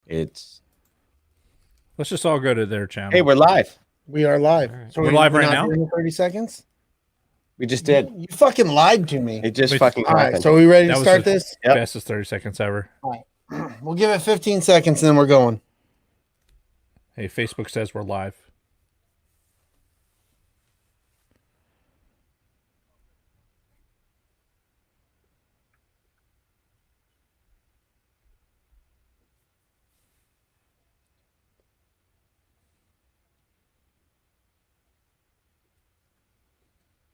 It's Let's just all go to their channel. hey, we're live. We are live. Right. So We're live right not now? doing 30 seconds? We just did. You fucking lied to me. It just Wait, fucking All right, happened. so are we ready to That was start the- this? Yep. Fastest 30 seconds ever. We'll give it 15 seconds and then we're going. Hey, Facebook says we're live.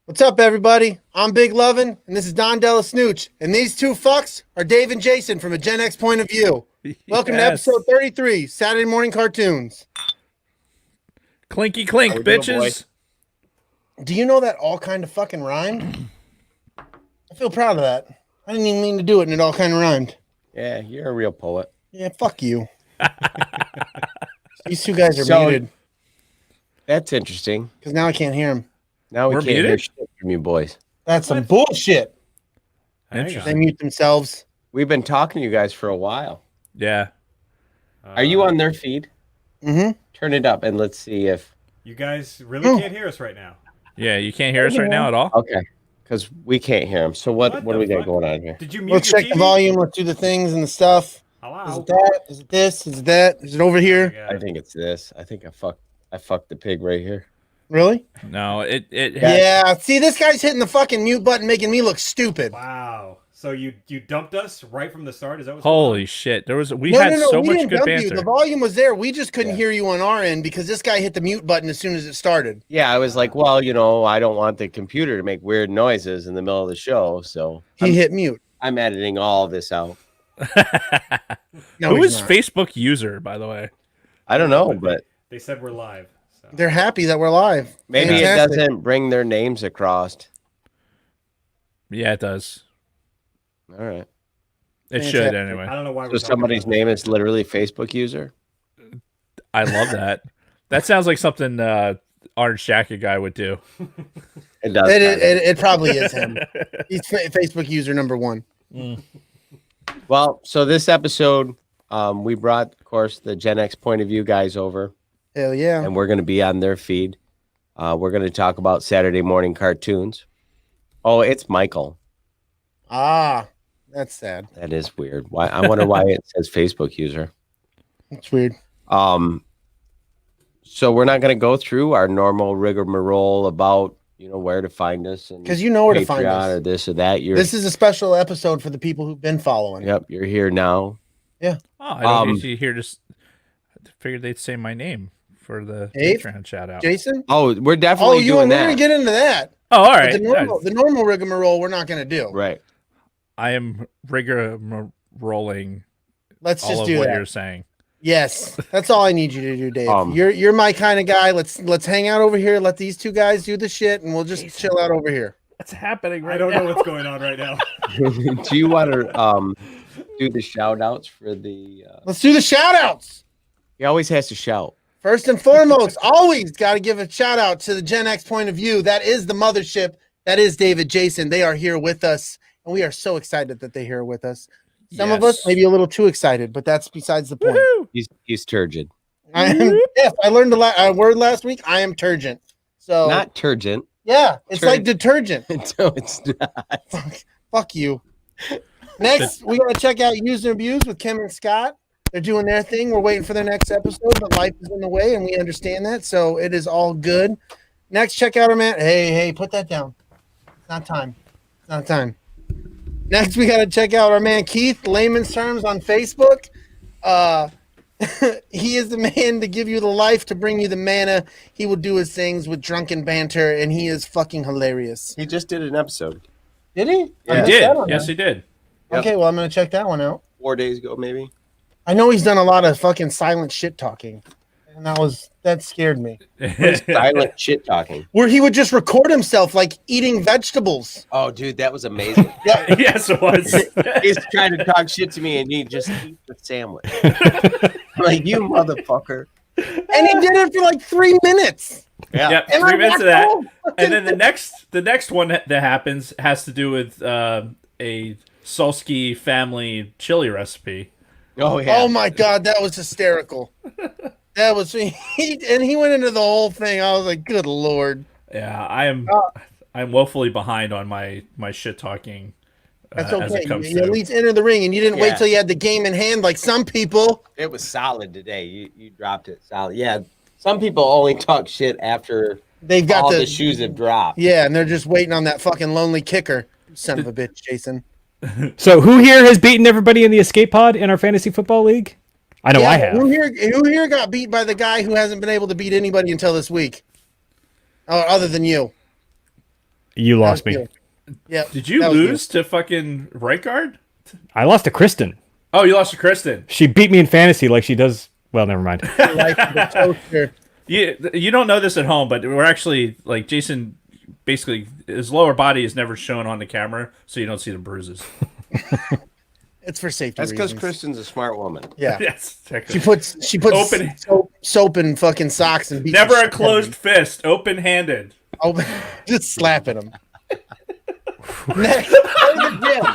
What's up, everybody? I'm Big Lovin, and this is Don DellaSnooch. And these two fucks are Dave and Jason from a Gen X point of view. Welcome to Yes. episode 33, Saturday Morning Cartoons. Clinky clink, How we doing, bitches. Do you know that all kind of fucking rhymed? I feel proud of that. I didn't even mean to do it, and it all kind of rhymed. Yeah, you're a real poet. Yeah, fuck you. These two guys are So- muted That's interesting. because now I can't hear them. Now we We're can't hear muted? shit from you boys. That's some bullshit. They Interesting. mute themselves. We've been talking to you guys for a while. Yeah. Are you on their feed? Mm-hmm. Turn it up and let's see if. You guys really can't hear us right now. Yeah, you can't hear us right now at all? Okay, because we can't hear them. So what What do the we got fuck? going on here? Did you mute Let's your check the TV? volume. Let's do the things and the stuff. Is Hello. it that? Is it this? Is it that? Is it over here? Yeah. I think it's this. I think I fucked the pig right here. Really? No, it Yeah. See, this guy's hitting the fucking mute button, making me look stupid. Wow. So you dumped us right from the start? Is that what's holy shit. We No, had no, no. so we much didn't good dump you. banter. The volume was there. We just couldn't Yeah. hear you on our end because this guy hit the mute button as soon as it started. Yeah, I was like, well, I don't want the computer to make weird noises in the middle of the show, so He hit mute. I'm editing all this out. No, Who he's is not. Facebook user, by the way? I don't know, but They said we're live. So. They're happy that we're live. maybe it Fantastic. doesn't bring their names across. Yeah, it does. All right. It Fantastic. should I anyway. don't know why So we're talking somebody's about name this. is literally Facebook user. I love that. That sounds like something Orange Jacket guy would do. It does. It probably is him. He's Facebook user number one. Well, so this episode, we brought, of course, the Gen X point of view guys over, Hell yeah. and we're going to be on their feed. We're going to talk about Saturday morning cartoons. Oh, it's Michael. Ah, that's sad. That is weird. Why? I wonder why it says Facebook user. That's weird. So we're not going to go through our normal rigmarole about where to find us and Because you know where to find Patreon us. or this or that. This is a special episode for the people who've been following. Yep, you're here now. Oh, I don't Um, usually hear just figured they'd say my name for the Dave? Patreon shout out. Jason? Oh, we're Oh, definitely we're doing going to that. get into that. Oh, all But right. the normal rigmarole, we're not going to do. Right. I am rolling Let's all just of do what that. you're saying. Yes, that's all I need you to do, Dave. Um, You're my kind of guy. Let's hang out over here. Let these two guys do the shit, and we'll just chill out over here. What's happening I don't know what's going on right now. Do you want to do the shout outs for the Let's do the shout outs. he always has to shout. First and foremost, always got to give a shout out to the Gen X point of view. That is the mothership. That is David, Jason. They are here with us, and we are so excited that they're here with us. Some of us Yes. maybe a little too excited, but that's besides the point. Woohoo! He's turgid. I am, yes, I learned a word last week. I am turgent. So Not turgent. yeah, it's Tur- like detergent. No, it's not. Fuck you. Next, we gotta check out Use and Abuse with Kim and Scott. They're doing their thing. We're waiting for their next episode, but life is in the way, and we understand that, so it is all good. Next, check out our man. Hey, put that down. It's not time. It's not time. Next, we gotta check out our man Keith, layman's terms on Facebook. He is the man to give you the life, to bring you the mana. He will do his things with drunken banter, and he is fucking hilarious. He just did an episode Did he? Yeah. I He missed did. that one, Yes, man. he did. Yep. Okay, well, I'm gonna check that one out. 4 days ago, maybe. I know he's done a lot of fucking silent shit talking, and that scared me. Silent shit talking. Where he would just record himself like eating vegetables. Oh, dude, that was amazing. Yeah, Yes, it was. He's trying to talk shit to me, and he just eats the sandwich. I'm like, you motherfucker. and he did it for like 3 minutes. Yeah. Yep, And 3 I minutes of watched that. all And then the next one that happens has to do with a Sulski family chili recipe. Oh yeah. Oh my god, that was hysterical. That was and he went into the whole thing. I was like, good lord. Yeah, I'm woefully behind on my shit talking. That's As okay. it comes You at through. least entered the ring, and you didn't wait till you had the game in hand like some people. It was solid today. You dropped it solid. Yeah. Some people only talk shit after They've got all the shoes have dropped. Yeah, and they're just waiting on that fucking lonely kicker. Son of a bitch, Jason. So who here has beaten everybody in the escape pod in our fantasy football league? I know I have. Who here got beat by the guy who hasn't been able to beat anybody until this week? Oh, other than you. You lost me. Yeah. Did you lose to fucking right guard? I lost to Kristen. Oh, you lost to Kristen. She beat me in fantasy like she does. Well, never mind. You don't know this at home, but we're actually like Jason. Basically, his lower body is never shown on the camera, so you don't see the bruises. It's for safety. That's because reasons. Kristen's a smart woman. Yeah. Yes. She puts Open- soap in fucking socks and beats Never the a shit closed fist, open-handed. out of him. Just slapping him. Next, go to the gym.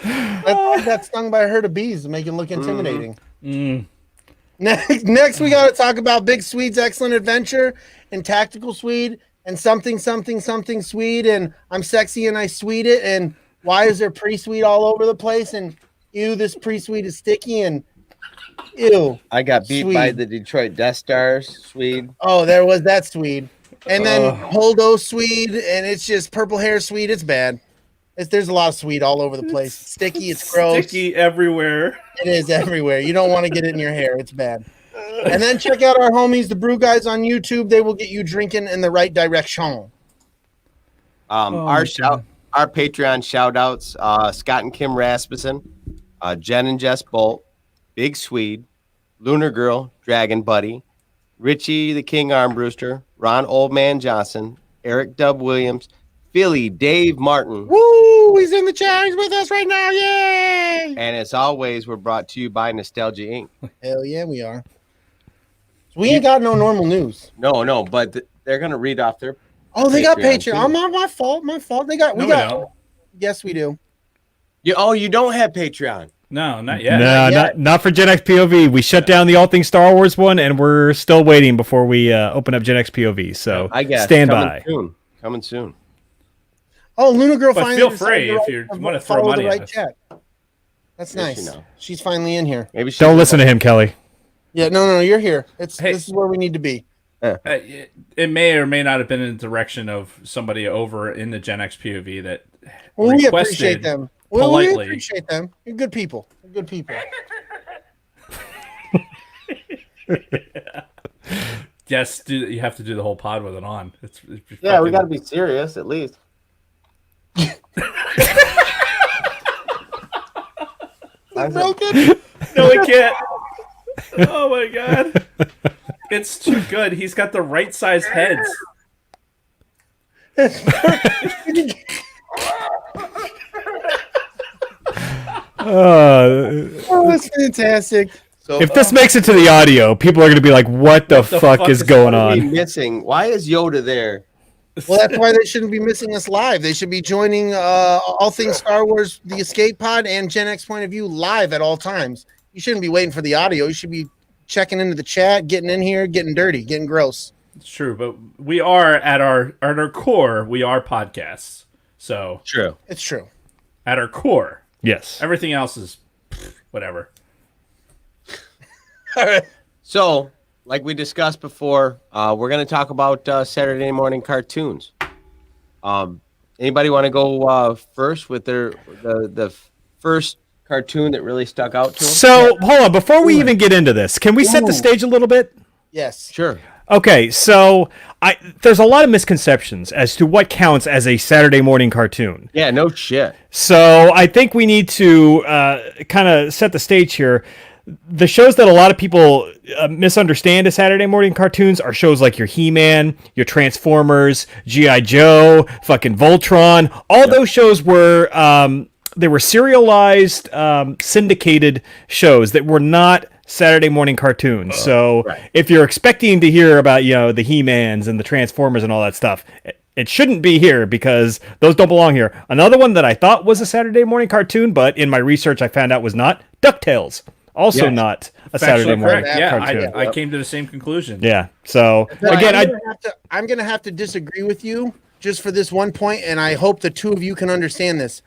I got stung by a herd of bees to make him look intimidating. Next, we got to talk about Big Swede's excellent adventure and Tactical Swede and something Swede and I'm sexy and I Swede it and why is there pre-Swede all over the place and ew, this pre-Swede is sticky and ew. I got beat Swede. by the Detroit Death Stars, Swede. Oh, there was that Swede. And then Holdo Swede and it's just purple hair Swede. It's bad. There's a lot of Swede all over the place. It's sticky, it's gross. Sticky everywhere. It is everywhere. You don't want to get it in your hair. It's bad. And then check out our homies, the Brew Guys on YouTube. They will get you drinking in the right direction. Our Patreon shout outs, Scott and Kim Rasmussen, Jen and Jess Bolt, Big Swede, Lunar Girl, Dragon Buddy, Richie the King Armbruster, Ron Oldman Johnson, Eric Dub Williams, Philly Dave Martin. Woo! He's in the chat. He's with us right now. Yay! And as always, we're brought to you by Nostalgia Inc. Hell yeah, we are. We ain't got no normal news. No, but they're gonna read off their. Oh, they got Patreon, Patreon. too. Oh, my fault. My fault. They got. No, We we got. don't. Yes, we do. You don't have Patreon. No, not yet. No, yet. not for Gen X POV. We shut down the All Things Star Wars one, and we're still waiting before we open up Gen X POV. So I guess stand coming by. soon. Coming soon. Oh, Luna Girl But finally. feel decided free to if write- you wanna throw follow money the at right us. chat. That's Yes, nice. you know. She's finally in here. Maybe Don't listen to him, Kelly. Yeah, no, you're here. This is where we need to be. It may or may not have been in the direction of somebody over in the Gen X POV that Well, we requested appreciate them. Well, we politely. appreciate them. You're good people. You're good people. Yes, you have to do the whole pod with it on. It's Yeah, we fucking- got to be serious at least. Broken. No, we can't. Oh my god, it's too good. He's got the right size heads. Oh, that's fantastic. So If this makes it to the audio, people are going to be like, "What the fuck is going what are we on?" missing? Why is Yoda there? Well, that's why they shouldn't be missing us live. They should be joining all things Star Wars, the Escape Pod, and Gen X Point of View live at all times. You shouldn't be waiting for the audio. You should be checking into the chat, getting in here, getting dirty, getting gross. It's true, but we are at our core. We are podcasts, so True. It's true. at our core, Yes. everything else is whatever. All right. So, like we discussed before, we're going to talk about Saturday morning cartoons. Anybody want to go first with the first cartoon that really stuck out to them? So hold on, before we even get into this, can we set the stage a little bit? Yes. Sure. Okay, so there's a lot of misconceptions as to what counts as a Saturday morning cartoon. Yeah, no shit. So I think we need to kind of set the stage here. The shows that a lot of people misunderstand as Saturday morning cartoons are shows like your He-Man, your Transformers, G.I. Joe, fucking Voltron. All those shows were they were serialized, syndicated shows that were not Saturday morning cartoons. So if you're expecting to hear about the He-Mans and the Transformers and all that stuff, it shouldn't be here because those don't belong here. Another one that I thought was a Saturday morning cartoon, but in my research I found out was not, DuckTales. Also Yes. not a Factually Saturday morning correct. Yeah, cartoon. I came to the same conclusion. Yeah. So But again, I'm gonna have to disagree with you just for this one point, and I hope the two of you can understand this.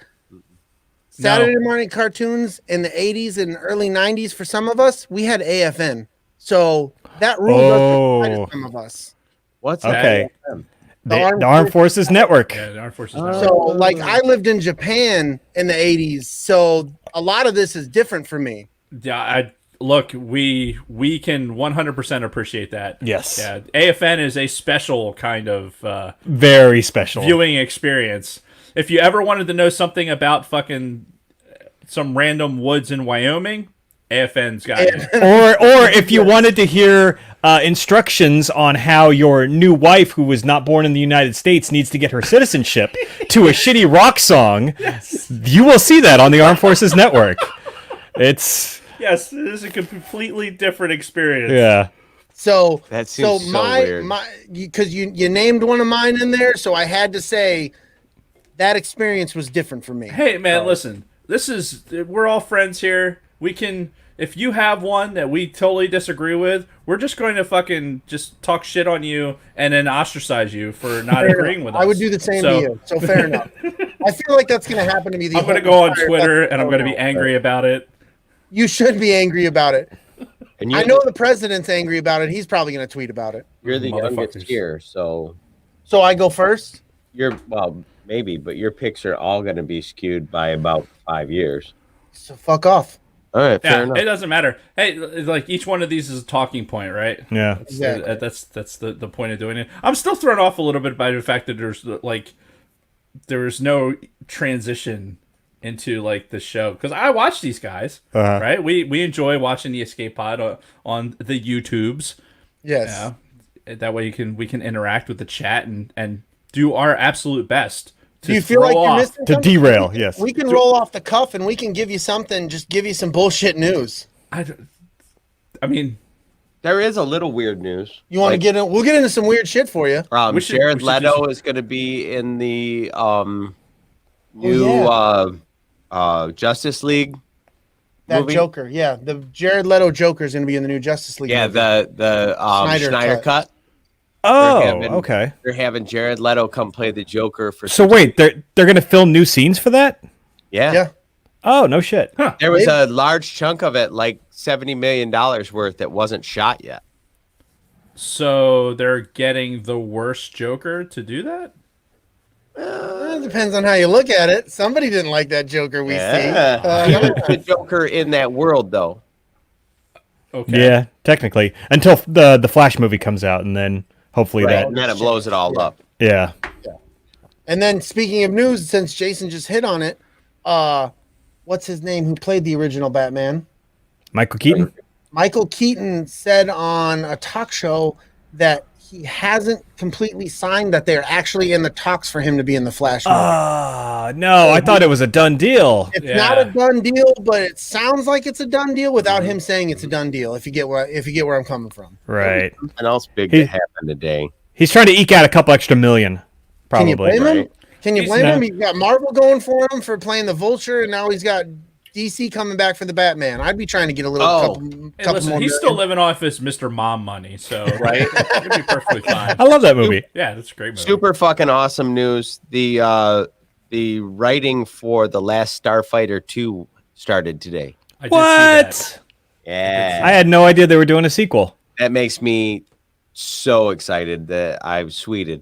Saturday morning cartoons in the 80s and early 90s, for some of us, we had AFN. So that rule doesn't apply to some of us. What's that? okay. The The Armed Forces Network. Yeah, the Armed Forces. So, like, I lived in Japan in the 80s, so a lot of this is different for me. Yeah, look, we can 100% appreciate that. Yes. Yeah, AFN is a special kind of Very special. viewing experience. If you ever wanted to know something about fucking some random woods in Wyoming, AFN's got you. or if you wanted to hear instructions on how your new wife, who was not born in the United States, needs to get her citizenship to a shitty rock song, you will see that on the Armed Forces Network. It's Yes, it is a completely different experience. yeah. So That seems so weird. Because you named one of mine in there, so I had to say that experience was different for me. Hey man, listen. We're all friends here. We can, if you have one that we totally disagree with, we're just going to fucking just talk shit on you and then ostracize you for not Fair agreeing enough. with us. I would do the same to you. So fair enough. I feel like that's going to happen to me. I'm going to go on Twitter and I'm going to be angry about it. You should be angry about it. And I know the president's angry about it. He's probably going to tweet about it. you're the youngest Motherfuckers. here, so So I go first. well, maybe, but your picks are all going to be skewed by about 5 years. So fuck off. All right, fair Yeah, enough. it doesn't matter. Hey, like each one of these is a talking point, right? Yeah. Exactly. That's the point of doing it. I'm still thrown off a little bit by the fact that there's no transition into like the show because I watch these guys, right? We enjoy watching the Escape Pod on the YouTubes. Yes. Yeah, that way we can interact with the chat and do our absolute best. Do you feel like you're missing To something? derail, yes. We can roll off the cuff and we can give you something. Just give you some bullshit news. I mean, There is a little weird news. You want to get in? We'll get into some weird shit for you. We should- Jared we should Leto just- is going to be in the new Justice League. That movie? Joker, yeah, the Jared Leto Joker is going to be in the new Justice League. Yeah, movie. the Snyder Schneider cut. cut. Oh, They're having- okay. They're having Jared Leto come play the Joker for. So wait, they're gonna film new scenes for that? yeah. Oh, no shit. There was a large chunk of it, like $70 million worth, that wasn't shot yet. so they're getting the worst Joker to do that? It depends on how you look at it. Somebody didn't like that Joker we see. He was the Joker in that world, though. Okay. Yeah, technically, until the Flash movie comes out, and then hopefully Right, and then it blows it all up. yeah. And then speaking of news, since Jason just hit on it, what's his name? Who played the original Batman? Michael Keaton. Michael Keaton said on a talk show that he hasn't completely signed that they're actually in the talks for him to be in the Flash movie. No, I thought it was a done deal. It's Yeah. not a done deal, but it sounds like it's a done deal without him saying it's a done deal. If you get where I'm coming from. Right. Something else big He- that happened today. He's trying to eke out a couple extra million. Can you Probably. blame him? right. Can you He's blame not- him? He's got Marvel going for him for playing the Vulture, and now he's got DC coming back for the Batman. I'd be trying to get a little Oh. couple Hey, listen, more. he's million. still living off his Mr. Mom money, so Right. it'd be perfectly fine. I love that movie. Yeah, that's a great movie. Super fucking awesome news. The writing for The Last Starfighter 2 started today. I did see that. What? Yeah. I had no idea they were doing a sequel. That makes me so excited that I've tweeted.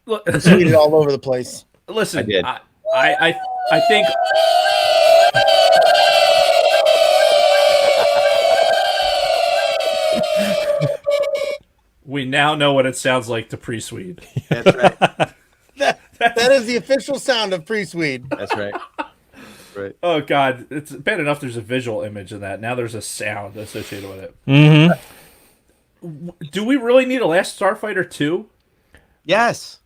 Look, tweeted all over the place. listen, I did. I think we now know what it sounds like to pre-Swede. That's right. That is the official sound of pre-Swede. That's right. Right. Oh God, it's bad enough there's a visual image in that. Now there's a sound associated with it. Mm-hmm. Do we really need a Last Starfighter 2? Yes.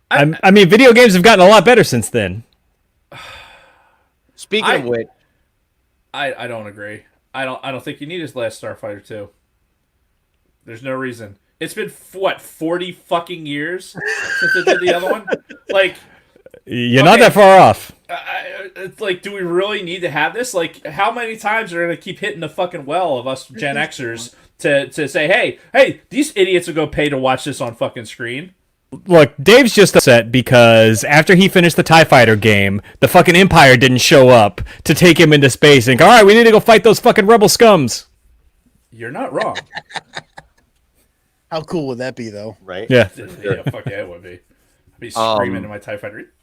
I mean, video games have gotten a lot better since then. Speaking of which, I don't agree. I don't think you need his Last Starfighter 2. There's no reason. It's been what 40 fucking years since I did the other one. Like, You're not that far off. it's like, do we really need to have this? Like, how many times are we gonna keep hitting the fucking well of us Gen Xers to say, hey, these idiots will go pay to watch this on fucking screen? Look, Dave's just upset because after he finished the TIE Fighter game, the fucking Empire didn't show up to take him into space and go, all right, we need to go fight those fucking rebel scums. You're not wrong. How cool would that be, though? Right? Yeah. Yeah, fuck yeah, it would be. I'd be screaming in my TIE Fighter.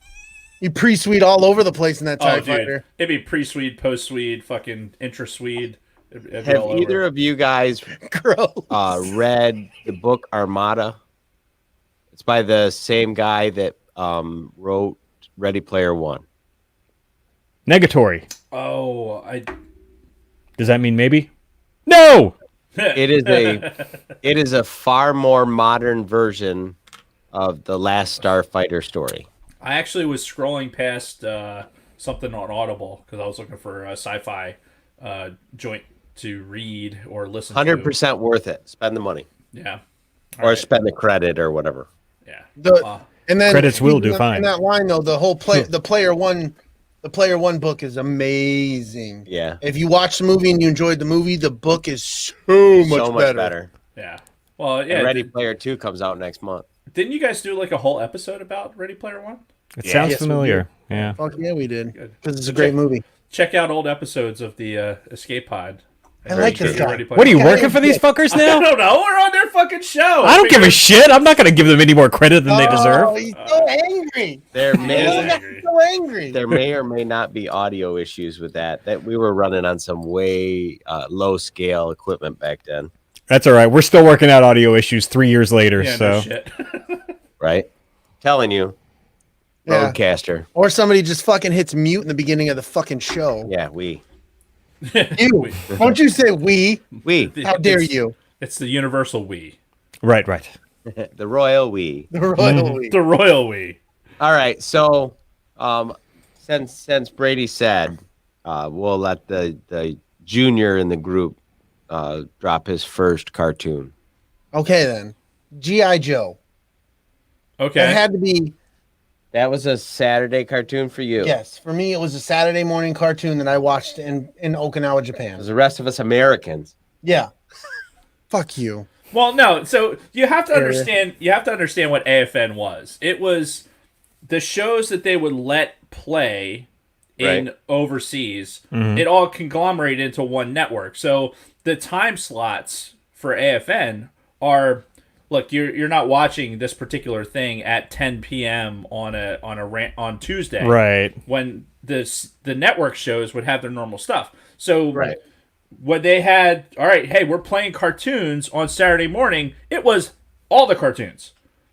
You pre-suite all over the place in that TIE Fighter. It'd be pre-Swede, post-Swede, fucking intra-Swede. Have either of you guys read the book Armada? It's by the same guy that wrote Ready Player One. Negatory. Oh, Does that mean maybe? No! It is a far more modern version of the last Starfighter story. I actually was scrolling past something on Audible because I was looking for a sci-fi joint to read or listen to. 100% worth it. Spend the money. Yeah. Or spend the credit or whatever. Yeah. And then Credits will do fine. In that line though, the player one book is amazing. Yeah. If you watch the movie and you enjoyed the movie, the book is so much better. Yeah. Well, yeah. And Ready Player 2 comes out next month. Didn't you guys do like a whole episode about Ready Player One? It sounds familiar. Yeah. Fuck yeah, we did. Because it's a great movie. Check out old episodes of the Escape Pod. I like this guy. What are you working for these fuckers I now? don't know. We're on their fucking show. I don't give a shit. I'm not going to give them any more credit than they deserve. Oh, he's so angry. There may He's so angry. there may or may not be audio issues with that. That we were running on some way low scale equipment back then. That's all right. We're still working out audio issues 3 years later. Yeah, So no shit. Right? Telling you. Yeah. Roadcaster. Or somebody just fucking hits mute in the beginning of the fucking show. Yeah, we. You. Don't you say we. We. How dare you? It's the universal we. right. The royal we. The royal we. The royal we. All right. So since Brady said we'll let the junior in the group drop his first cartoon. Okay then. G.I. Joe. Okay. It had to be. That was a Saturday cartoon for you. Yes, for me it was a Saturday morning cartoon that I watched in Okinawa, Japan. As the rest of us Americans. Yeah. Fuck you. Well, no. So you have to understand. You have to understand what AFN was. It was the shows that they would let play in overseas. Mm-hmm. It all conglomerated into one network. So the time slots for AFN are. Look, you're not watching this particular thing at 10 p.m. on Tuesday, Right. when the network shows would have their normal stuff. So when they had, all right, hey, we're playing cartoons on Saturday morning, it was all the cartoons.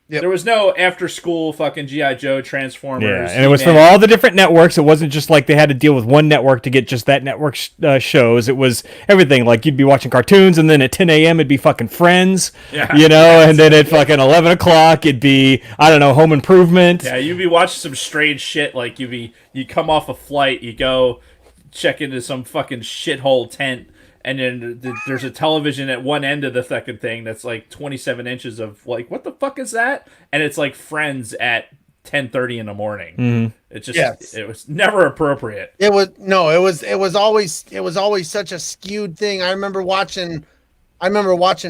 Yep. There was no after school fucking G.I. Joe, Transformers. Yeah, and it was from He-Man. all the different networks. It wasn't just like they had to deal with one network to get just that network shows. It was everything. Like you'd be watching cartoons, and then at 10 a.m. it'd be fucking Friends, you know, and then at fucking 11 o'clock it'd be, I don't know, Home Improvement. Yeah, you'd be watching some strange shit. Like you come off a flight, you go check into some fucking shithole tent, and then there's a television at one end of the fucking thing that's like 27 inches of like, what the fuck is that? And it's like Friends at 10:30 in the morning. Mm-hmm. It just it was never appropriate. It was always such a skewed thing. I remember watching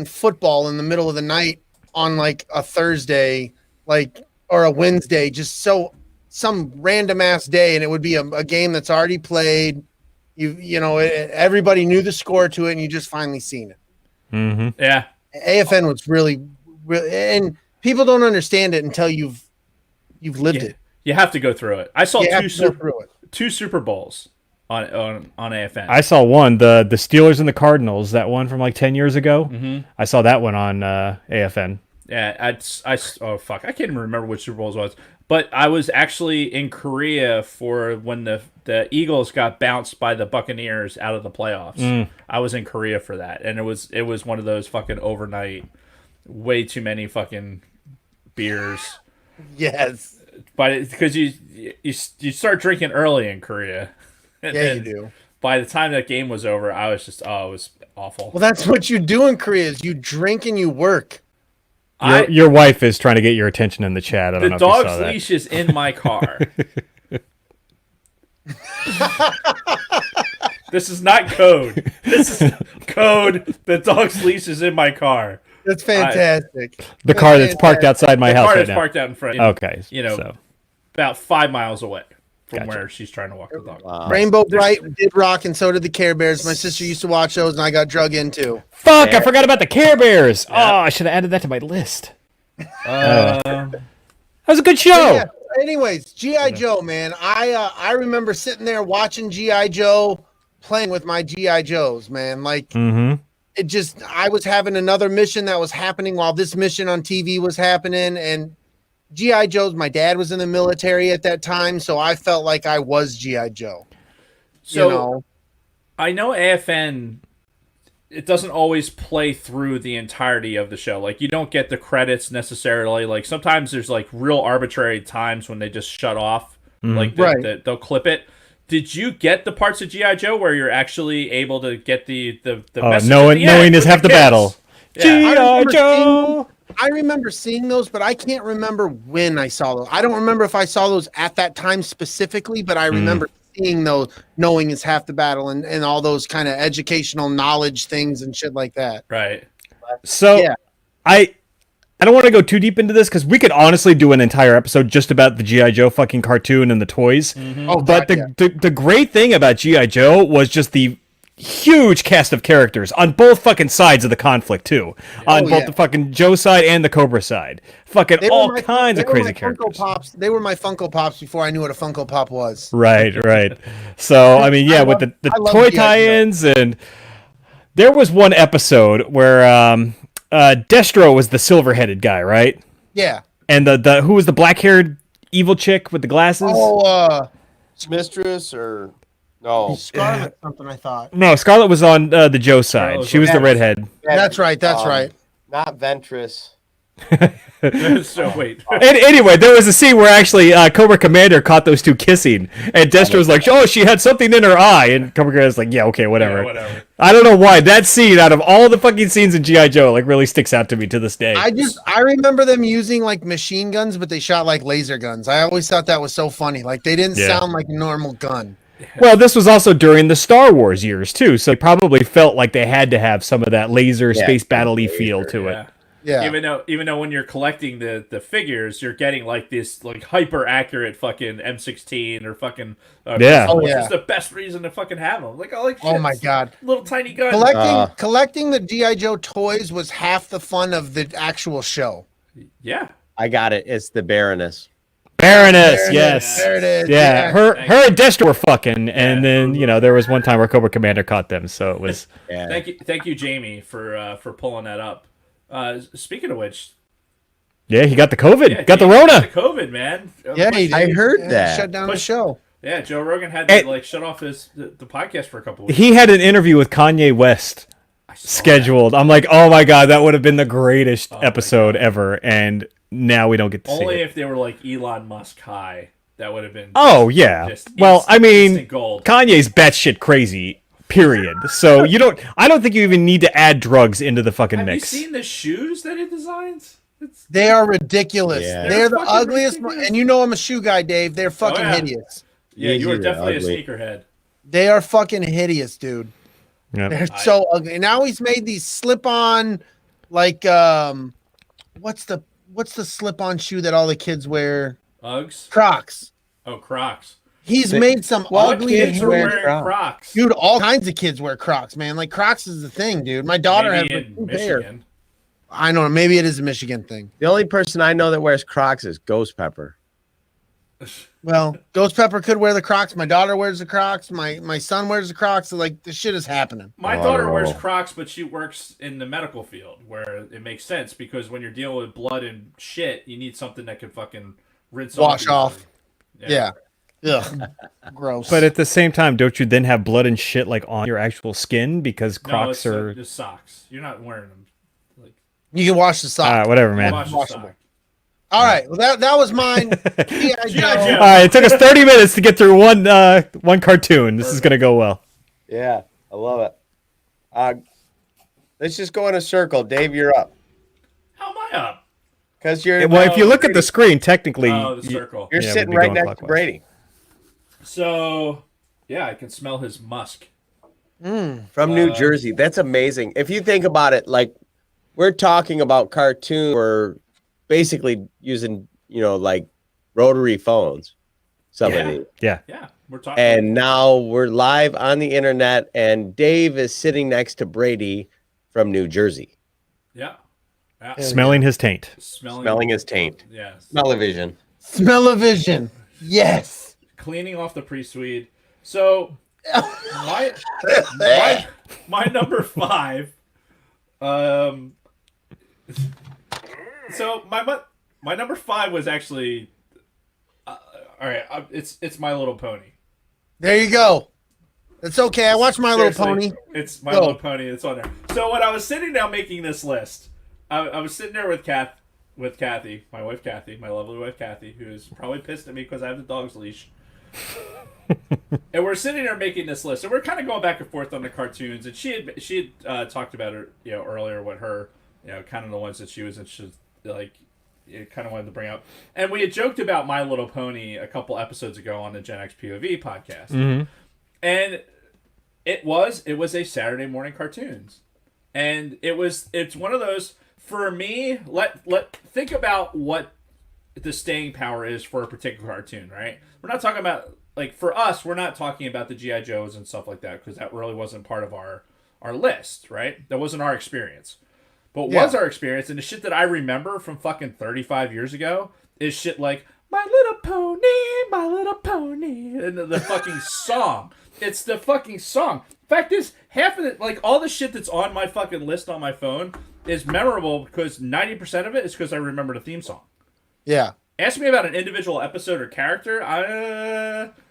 football in the middle of the night on like a Thursday, like, or a Wednesday, just some random ass day, and it would be a game that's already played. Everybody knew the score to it, and you just finally seen it. Mm-hmm. Yeah. AFN was really, and people don't understand it until you've lived it. You have to go through it. I saw You have to go through it. two Super Bowls on AFN. I saw one, the Steelers and the Cardinals, that one from like 10 years ago. Mm-hmm. I saw that one on AFN. Yeah, oh fuck, I can't even remember which Super Bowls it was. But I was actually in Korea for when the Eagles got bounced by the Buccaneers out of the playoffs. I was in Korea for that, and it was one of those fucking overnight, way too many fucking beers. Yes. But because you start drinking early in Korea. And Yeah, then you do. By the time that game was over, I was just it was awful. Well, that's what you do in Korea is you drink and you work. Your wife is trying to get your attention in the chat. I don't know if you saw dog's that. leash is in my car. This is not code. This is code. The dog's leash is in my car. That's fantastic. The car that's parked outside my house car right is now. parked out in front. Okay, So about 5 miles away from Gotcha. where she's trying to walk the dog. Rainbow Bright did rock, and so did the Care Bears. My sister used to watch those, and I got drug into. Fuck! I forgot about the Care Bears. Oh, I should have added that to my list. That was a good show. Yeah. Anyways, G.I. Joe, man. I remember sitting there watching G.I. Joe, playing with my G.I. Joes, man. Like, it just, I was having another mission that was happening while this mission on TV was happening. And G.I. Joe's, my dad was in the military at that time, so I felt like I was G.I. Joe. So I know AFN, it doesn't always play through the entirety of the show. Like, you don't get the credits necessarily. Like, sometimes there's like real arbitrary times when they just shut off. Like, they'll clip it. Did you get the parts of G.I. Joe where you're actually able to get the message knowing is half the battle. Yeah. G.I. Joe. I remember seeing those, but I can't remember when I saw those. I don't remember if I saw those at that time specifically, but I remember seeing those, knowing is half the battle, and all those kind of educational knowledge things and shit like that. Right. So I don't want to go too deep into this because we could honestly do an entire episode just about the G.I. Joe fucking cartoon and the toys. But the great thing about G.I. Joe was just the huge cast of characters on both fucking sides of the conflict too. On both the fucking Joe side and the Cobra side. Fucking all kinds of crazy characters. They were my Funko Pops before I knew what a Funko Pop was. Right. So, I mean, with the toy tie-ins, and there was one episode where Destro was the silver-headed guy, right? Yeah. And the who was the black-haired evil chick with the glasses? Mistress or no? Scarlet something, I thought. No, Scarlet was on the Joe side. She was the redhead. That's right. Not Ventress. So wait. Anyway, there was a scene where actually Cobra Commander caught those two kissing, and Destro's like, "Oh, she had something in her eye," and Cobra Commander's like, "Yeah, okay, whatever." Yeah, whatever. I don't know why that scene, out of all the fucking scenes in G.I. Joe, like really sticks out to me to this day. I remember them using like machine guns, but they shot like laser guns. I always thought that was so funny. Like they didn't sound like a normal gun. Well, this was also during the Star Wars years too, so they probably felt like they had to have some of that laser space battle-y feel to it. Yeah. Even though when you're collecting the figures, you're getting like this like hyper accurate fucking M16 or fucking which is the best reason to fucking have them. Like shit, oh my god, little tiny gun. Collecting the G.I. Joe toys was half the fun of the actual show. Yeah, I got it. It's the Baroness. Yes. There it is. Yeah, her and Destro were fucking, and then there was one time where Cobra Commander caught them, so it was. Thank you, Jamie, for pulling that up. Speaking of which, he got the COVID, got the Rona. The COVID, man. Yeah, I heard that. Shut down the show. Yeah, Joe Rogan had to shut off the podcast for a couple weeks. He had an interview with Kanye West scheduled. I'm like, oh my god, that would have been the greatest episode ever, and now we don't get to see it. Only if they were like Elon Musk high, that would have been. Oh yeah. Well, I mean, gold. Kanye's batshit crazy. Period. So I don't think you even need to add drugs into the fucking mix. Have you seen the shoes that he designs? They are ridiculous. Yeah. They're the ugliest, and you know I'm a shoe guy, Dave. They're fucking hideous. Yeah, you are definitely ugly. a sneakerhead. They are fucking hideous, dude. Yep. They're so ugly. Now he's made these slip-on, like what's the slip-on shoe that all the kids wear? Uggs. Crocs. Oh, Crocs. He's made some ugly kids are wearing Crocs. Dude, all kinds of kids wear Crocs, man. Like Crocs is the thing, dude. My daughter has in a pair. Michigan. I don't know. Maybe it is a Michigan thing. The only person I know that wears Crocs is Ghost Pepper. Well, Ghost Pepper could wear the Crocs. My daughter wears the Crocs. My son wears the Crocs. So like this shit is happening. My daughter wears Crocs, but she works in the medical field where it makes sense because when you're dealing with blood and shit, you need something that can fucking wash off. Easily. Yeah. Ugh. Gross. But at the same time, don't you then have blood and shit like on your actual skin because Crocs are just socks. You're not wearing them. You can wash the sock. Whatever, man. Washable. All right. Well, that was mine. G.I. Joe. All right. It took us 30 minutes to get through one cartoon. This is gonna go well. Yeah, I love it. Let's just go in a circle. Dave, you're up. How am I up? Because you're Well, if you look at the screen, technically, Oh, the circle. you're yeah, sitting we'd be right going next to clockwise. Brady. So, yeah, I can smell his musk. From New Jersey. That's amazing. If you think about it, like we're talking about cartoon, we're basically using, like rotary phones. Some of these. Yeah. Yeah, we're talking. And now we're live on the internet, and Dave is sitting next to Brady from New Jersey, Yeah. Smelling his taint. smelling his taint. Yes. Smell-o-vision. Smell-o-vision. Yes. Cleaning off the pre-swede. So, my number 5. So my number 5 was actually. All right, it's My Little Pony. There you go. It's okay. I watched My Little Seriously, Pony. It's My Little Pony. It's on there. So when I was sitting down making this list, I was sitting there with Kathy, my wife Kathy, my lovely wife Kathy, who's probably pissed at me because I have the dog's leash. And we're sitting there making this list, and we're kind of going back and forth on the cartoons. And she had talked about it, earlier, what her, kind of the ones that she was interested, like, kind of wanted to bring up. And we had joked about My Little Pony a couple episodes ago on the Gen X POV podcast. Mm-hmm. And it was a Saturday morning cartoons. And it's one of those, for me, think about what the staying power is for a particular cartoon, right? We're not talking about, like, for us, we're not talking about the G.I. Joes and stuff like that, because that really wasn't part of our list, right? That wasn't our experience. But was our experience, and the shit that I remember from fucking 35 years ago is shit like, My Little Pony, and the fucking song. It's the fucking song. Fact is, half of it, like, all the shit that's on my fucking list on my phone is memorable because 90% of it is because I remember the theme song. Yeah. Ask me about an individual episode or character,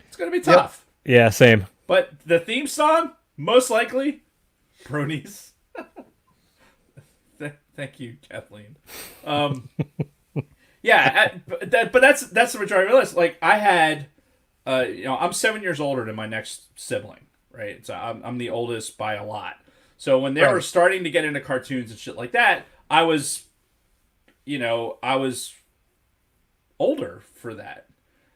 it's going to be tough. Yeah, same. But the theme song, most likely, Bronies. Thank you, Kathleen. Yeah, but that's the majority of the list. Like, I had, I'm 7 years older than my next sibling, right? So I'm the oldest by a lot. So when they were starting to get into cartoons and shit like that, I was older for that.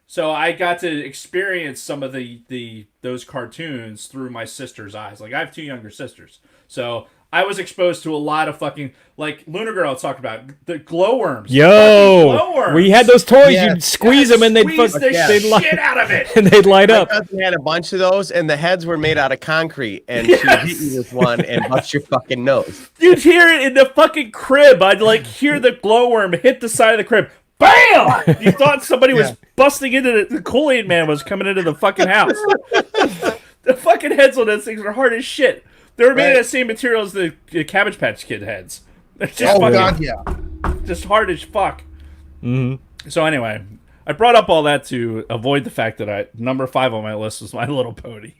So I got to experience some of those cartoons through my sister's eyes. Like, I have 2 younger sisters. So I was exposed to a lot of fucking, like, Lunar Girl talked about, the glowworms. Yo, Glowworms. we had those toys. Yeah. You'd squeeze them and they'd squeeze the they'd shit out of it. and they'd light My up. cousin had a bunch of those, and the heads were made out of concrete, and she hit you with one and bust your fucking nose. You'd hear it in the fucking crib. I'd, like, hear the glowworm hit the side of the crib. BAM! You thought somebody was busting into the Kool-Aid Man was coming into the fucking house. The fucking heads on those things are hard as shit. They were made of the same material as the Cabbage Patch Kid heads. They're just just hard as fuck. Mm-hmm. So anyway, I brought up all that to avoid the fact that number 5 on my list was My Little Pony.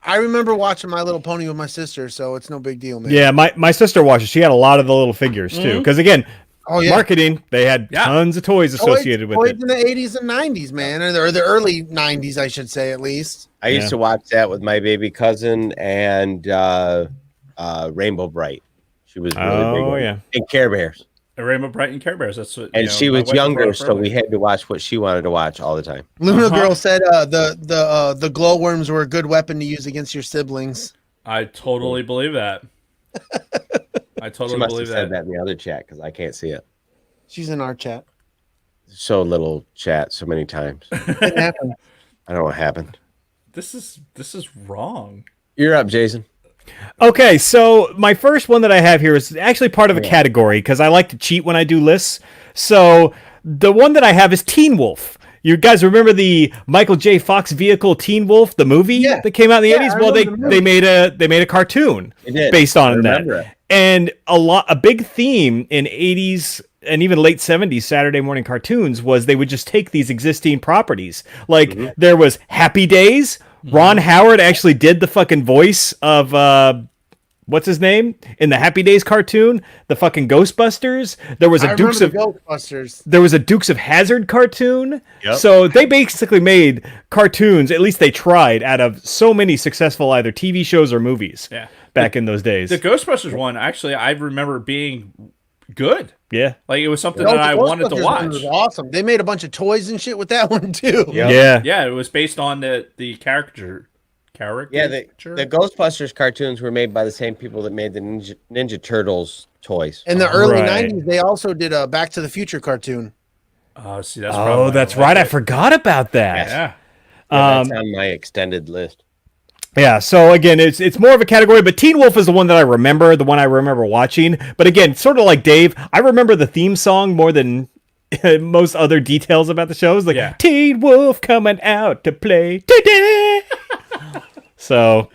I remember watching My Little Pony with my sister, so it's no big deal, man. Yeah, my sister watched. She had a lot of the little figures too. Because again, marketing, they had tons of toys associated with it. In the 80s and 90s, man, or the early 90s, I should say, at least. I used to watch that with my baby cousin and Rainbow Bright. She was really big. And Care Bears. Rainbow Bright and Care Bears. That's what. And she was younger, so we had to watch what she wanted to watch all the time. Luna Girl said the glowworms were a good weapon to use against your siblings. I totally believe that. I totally She must believe have said that in the other chat because I can't see it. She's in our chat. So little chat, so many times. It happened. I don't know what happened. This is wrong. You're up, Jason. Okay, so my first one that I have here is actually part of a category because I like to cheat when I do lists. So the one that I have is Teen Wolf. You guys remember the Michael J. Fox vehicle Teen Wolf, the movie that came out in the 80s? Well, they made a cartoon based on that. And a big theme in 80s and even late 70s Saturday morning cartoons was they would just take these existing properties. Like there was Happy Days. Ron Howard actually did the fucking voice of what's his name in the Happy Days cartoon, the fucking Ghostbusters. There was a Ghostbusters. There was a Dukes of Hazzard cartoon. Yep. So they basically made cartoons, at least they tried, out of so many successful either TV shows or movies back in those days. The Ghostbusters one, actually, I remember being good. Yeah. Like it was something that I wanted to Ghostbusters watch. one was awesome. They made a bunch of toys and shit with that one too. Yeah. Yeah, it was based on the character. Yeah, the Ghostbusters cartoons were made by the same people that made the Ninja Turtles toys. In the early Right. 90s, they also did a Back to the Future cartoon. Oh, see, that's Oh, that's right. I forgot about that. Yeah. That's on my extended list. Yeah, so again, it's more of a category, but Teen Wolf is the one that I remember, the one I remember watching. But again, sort of like Dave, I remember the theme song more than most other details about the shows. Like Teen Wolf coming out to play today. So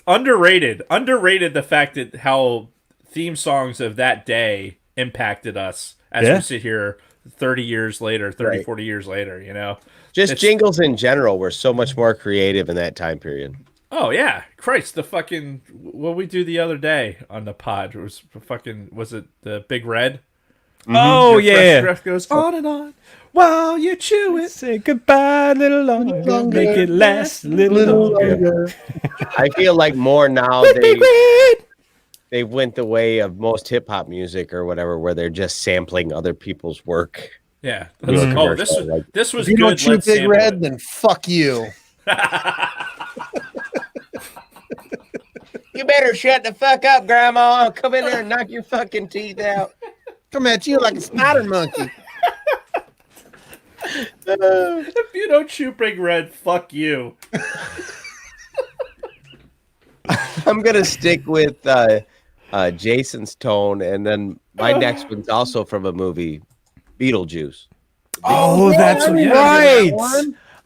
underrated the fact that how theme songs of that day impacted us as we sit here 30 years later, 40 years later, you know. Just jingles in general were so much more creative in that time period. Oh yeah, Christ! The fucking what we do the other day on the pod was it the Big Red? Mm-hmm. Oh yeah, breath goes on and on while you chew it. Say goodbye a little longer, make it last a little longer. I feel like more now they went the way of most hip hop music or whatever, where they're just sampling other people's work. Yeah. Oh, this was if you good. don't chew Big Red, then fuck you. You better shut the fuck up, Grandma. I'll come in there and knock your fucking teeth out. Come at you like a spider monkey. If you don't chew Big Red, fuck you. I'm gonna stick with Jason's tone, and then my next one's also from a movie, Beetlejuice. Oh, that's right.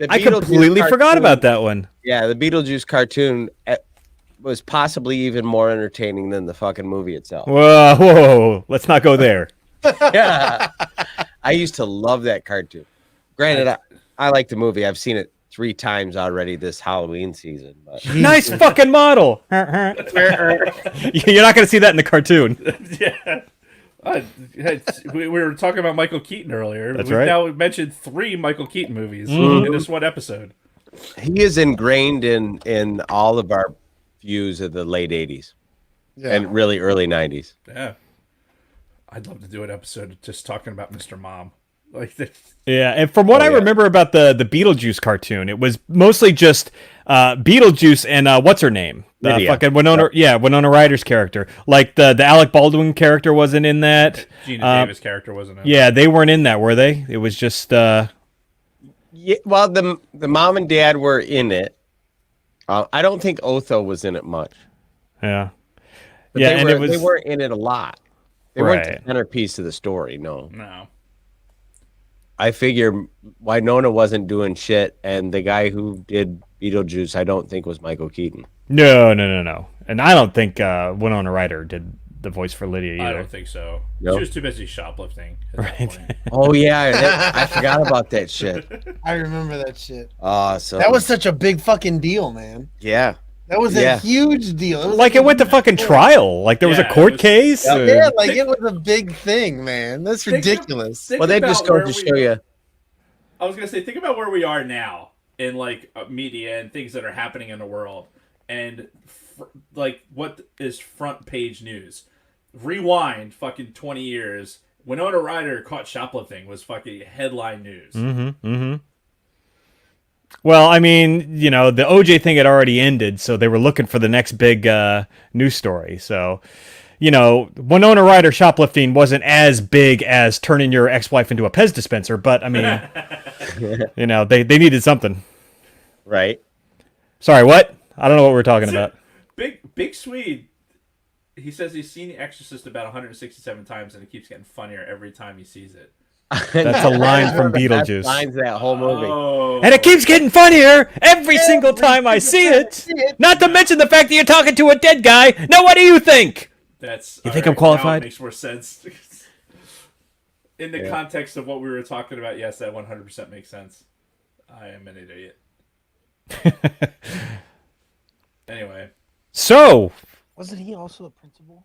I completely forgot about that one. Yeah, the Beetlejuice cartoon was possibly even more entertaining than the fucking movie itself. Whoa. Let's not go there. Yeah, I used to love that cartoon. Granted, I like the movie. I've seen it 3 times already this Halloween season. But. Nice fucking model. You're not going to see that in the cartoon. Yeah. We were talking about Michael Keaton earlier. That's We've right. now mentioned 3 Michael Keaton movies in this one episode. He is ingrained in all of our views of the late 80s and really early 90s. Yeah. I'd love to do an episode just talking about Mr. Mom. Like this. Yeah, and from what I remember about the Beetlejuice cartoon, it was mostly just Beetlejuice and what's her name? Fucking Winona, Winona Ryder's character. Like the Alec Baldwin character wasn't in that. Gina Davis character wasn't in. Yeah, they weren't in that, were they? It was just. Yeah, well, the mom and dad were in it. I don't think Otho was in it much. Yeah, but they weren't in it a lot. They weren't the centerpiece of the story. No. I figure Winona wasn't doing shit, and the guy who did Beetlejuice, I don't think was Michael Keaton. No. And I don't think Winona Ryder did the voice for Lydia either. I don't think so. Nope. She was too busy shoplifting. Right. Oh yeah, I forgot about that shit. I remember that shit. So that was such a big fucking deal, man. Yeah. That was a huge deal. It was like it went to fucking trial. Like there was a court case. Yeah, like it was a big thing, man. That's ridiculous. Well, they just go to show you. I was gonna say, think about where we are now in like media and things that are happening in the world, and like what is front page news. Rewind fucking 20 years. Winona Ryder caught shoplifting was fucking headline news. Well, I mean, the OJ thing had already ended, so they were looking for the next big news story. So, Winona Ryder shoplifting wasn't as big as turning your ex-wife into a Pez dispenser, but I mean, they needed something. Right. Sorry, what? I don't know what we're talking about. Big Swede. He says he's seen The Exorcist about 167 times, and it keeps getting funnier every time he sees it. That's a line from Beetlejuice. Lines that whole movie. Oh. And it keeps getting funnier every single time I see it. Not to mention the fact that you're talking to a dead guy. Now, what do you think? You think I'm qualified? Now it makes more sense. In the context of what we were talking about, yes, that 100% makes sense. I am an idiot. Anyway. So. Wasn't he also the principal?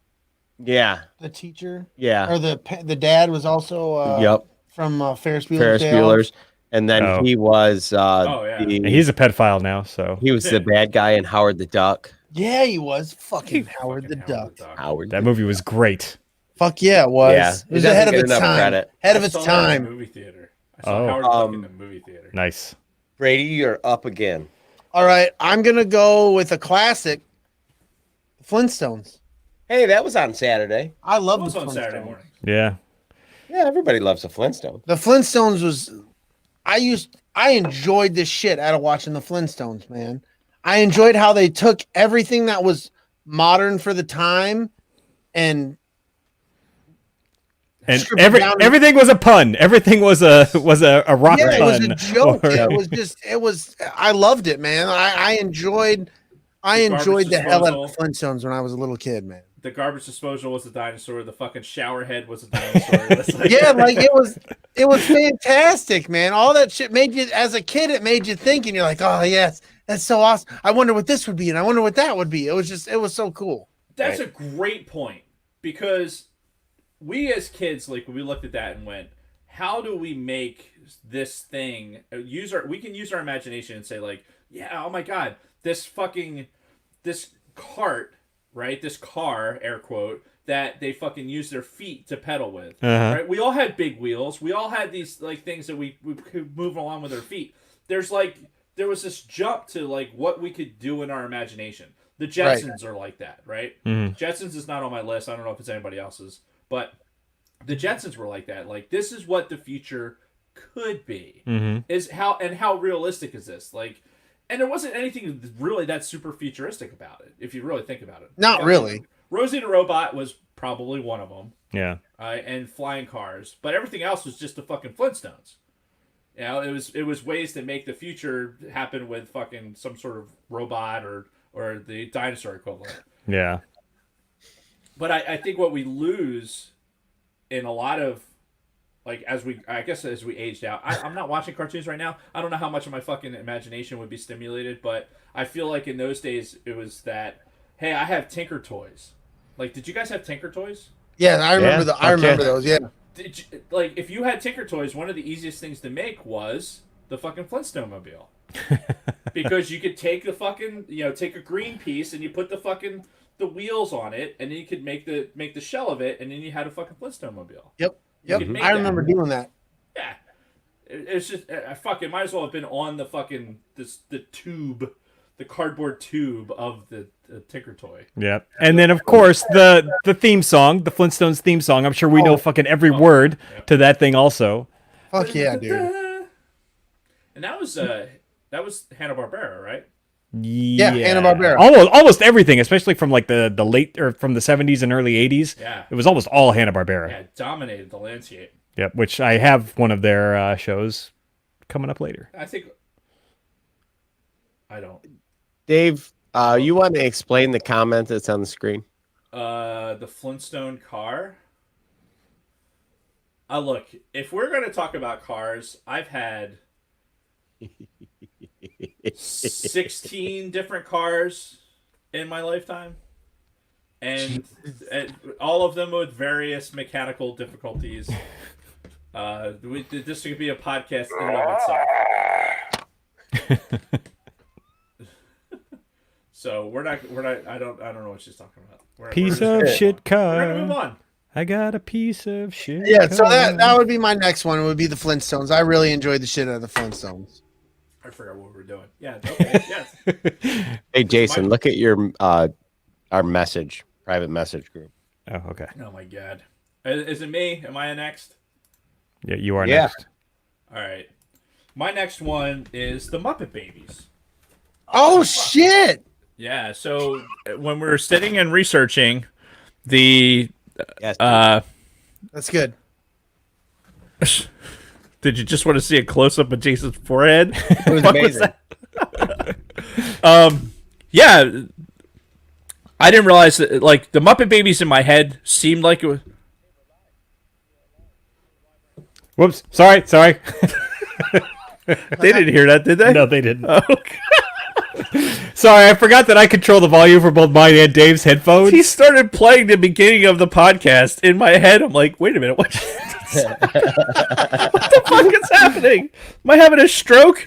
Yeah. The teacher? Yeah. Or the dad was also from Ferris Bueller's. And then he was he's a pedophile now, so he was the bad guy in Howard the Duck. Yeah, he was fucking Howard the Duck. Howard. That movie was great. Fuck yeah, it was. Yeah, It was it doesn't ahead of get its enough time. credit. Ahead of I its saw that in the time. movie theater. I saw Howard the Duck in the movie theater. Nice. Brady, you're up again. All right, I'm gonna go with a classic, Flintstones. Hey, that was on Saturday. I It love was the on Flintstones. Saturday morning. Yeah. Yeah, everybody loves the Flintstones. The Flintstones was I enjoyed this shit out of watching the Flintstones, man. I enjoyed how they took everything that was modern for the time and stripped it down to- everything was a pun. Everything was a rock yeah, it was pun. a joke. Or- It was I loved it, man. I enjoyed garbage the hell out of the disposal. Flintstones when I was a little kid, man. The garbage disposal was a dinosaur. The fucking shower head was a dinosaur. It was like- Yeah, like it was fantastic, man. All that shit made you, as a kid, it made you think, and you're like, oh yes, that's so awesome. I wonder what this would be, and I wonder what that would be. It was so cool. That's a great point, because we as kids, like, we looked at that and went, how do we make this thing we can use our imagination and say, like, yeah, oh my god, this cart, right, this car, air quote, that they fucking use their feet to pedal with, right? We all had big wheels. We all had these, like, things that we could move along with our feet. There was this jump to, like, what we could do in our imagination. The Jetsons are like that, right? Jetsons is not on my list. I don't know if it's anybody else's, but the Jetsons were like that. Like, this is what the future could be. How realistic is this? Like, and there wasn't anything really that super futuristic about it, if you really think about it. Not really. Rosie the Robot was probably one of them. Yeah. And flying cars, but everything else was just the fucking Flintstones. You know, it was ways to make the future happen with fucking some sort of robot or the dinosaur equivalent. Yeah. But I think what we lose in a lot of, like, as we aged out, I'm not watching cartoons right now. I don't know how much of my fucking imagination would be stimulated, but I feel like in those days it was that, hey, I have Tinker Toys. Like, did you guys have Tinker Toys? Yeah, I remember Yeah, I remember those. Yeah, Did you, like, if you had Tinker Toys, one of the easiest things to make was the fucking Flintstone mobile. Because you could take the fucking, take a green piece and you put the wheels on it, and then you could make the shell of it, and then you had a fucking Flintstone mobile. yep. You could make I that. remember doing that. Yeah. It's just, it might as well have been on the fucking, the tube, the cardboard tube of the Tinker Toy. Yeah. And then, of course, the theme song, the Flintstones theme song. I'm sure we know fucking every word to that thing also. Fuck yeah, dude. And that was Hanna-Barbera, right? Yeah, Hanna-Barbera. Almost everything, especially from like the late, or from the 70s and early 80s. Yeah. It was almost all Hanna-Barbera. Yeah, it dominated the landscape. Yep, which I have one of their shows coming up later. I don't. Dave, you want to explain the comment that's on the screen? The Flintstone car. Look, if we're going to talk about cars, I've had 16 different cars in my lifetime, and all of them with various mechanical difficulties. This could be a podcast in and of itself. So we're not. I don't know what she's talking about. Piece of shit We're gonna move car. on. I got a piece of shit. Yeah, so car. that would be my next one. Would be the Flintstones. I really enjoyed the shit out of the Flintstones. I forgot what we were doing. Yeah. Okay. Yes. Hey, Jason, look at your our private message group. Oh, okay. Oh my god. Is it me? Am I next? Yeah, you are Yeah. next. All right. My next one is the Muppet Babies. Oh shit! Yeah. So when we were sitting and researching the, Yes. That's good. did you just want to see a close up of Jason's forehead? It was amazing. Yeah. I didn't realize that, like, the Muppet Babies in my head seemed like it was. Whoops. Sorry. They didn't hear that, did they? No, they didn't. Oh, Sorry, I forgot that I control the volume for both mine and Dave's headphones. he started playing the beginning of the podcast in my head. I'm like, wait a minute, what? What the fuck is happening? Am I having a stroke?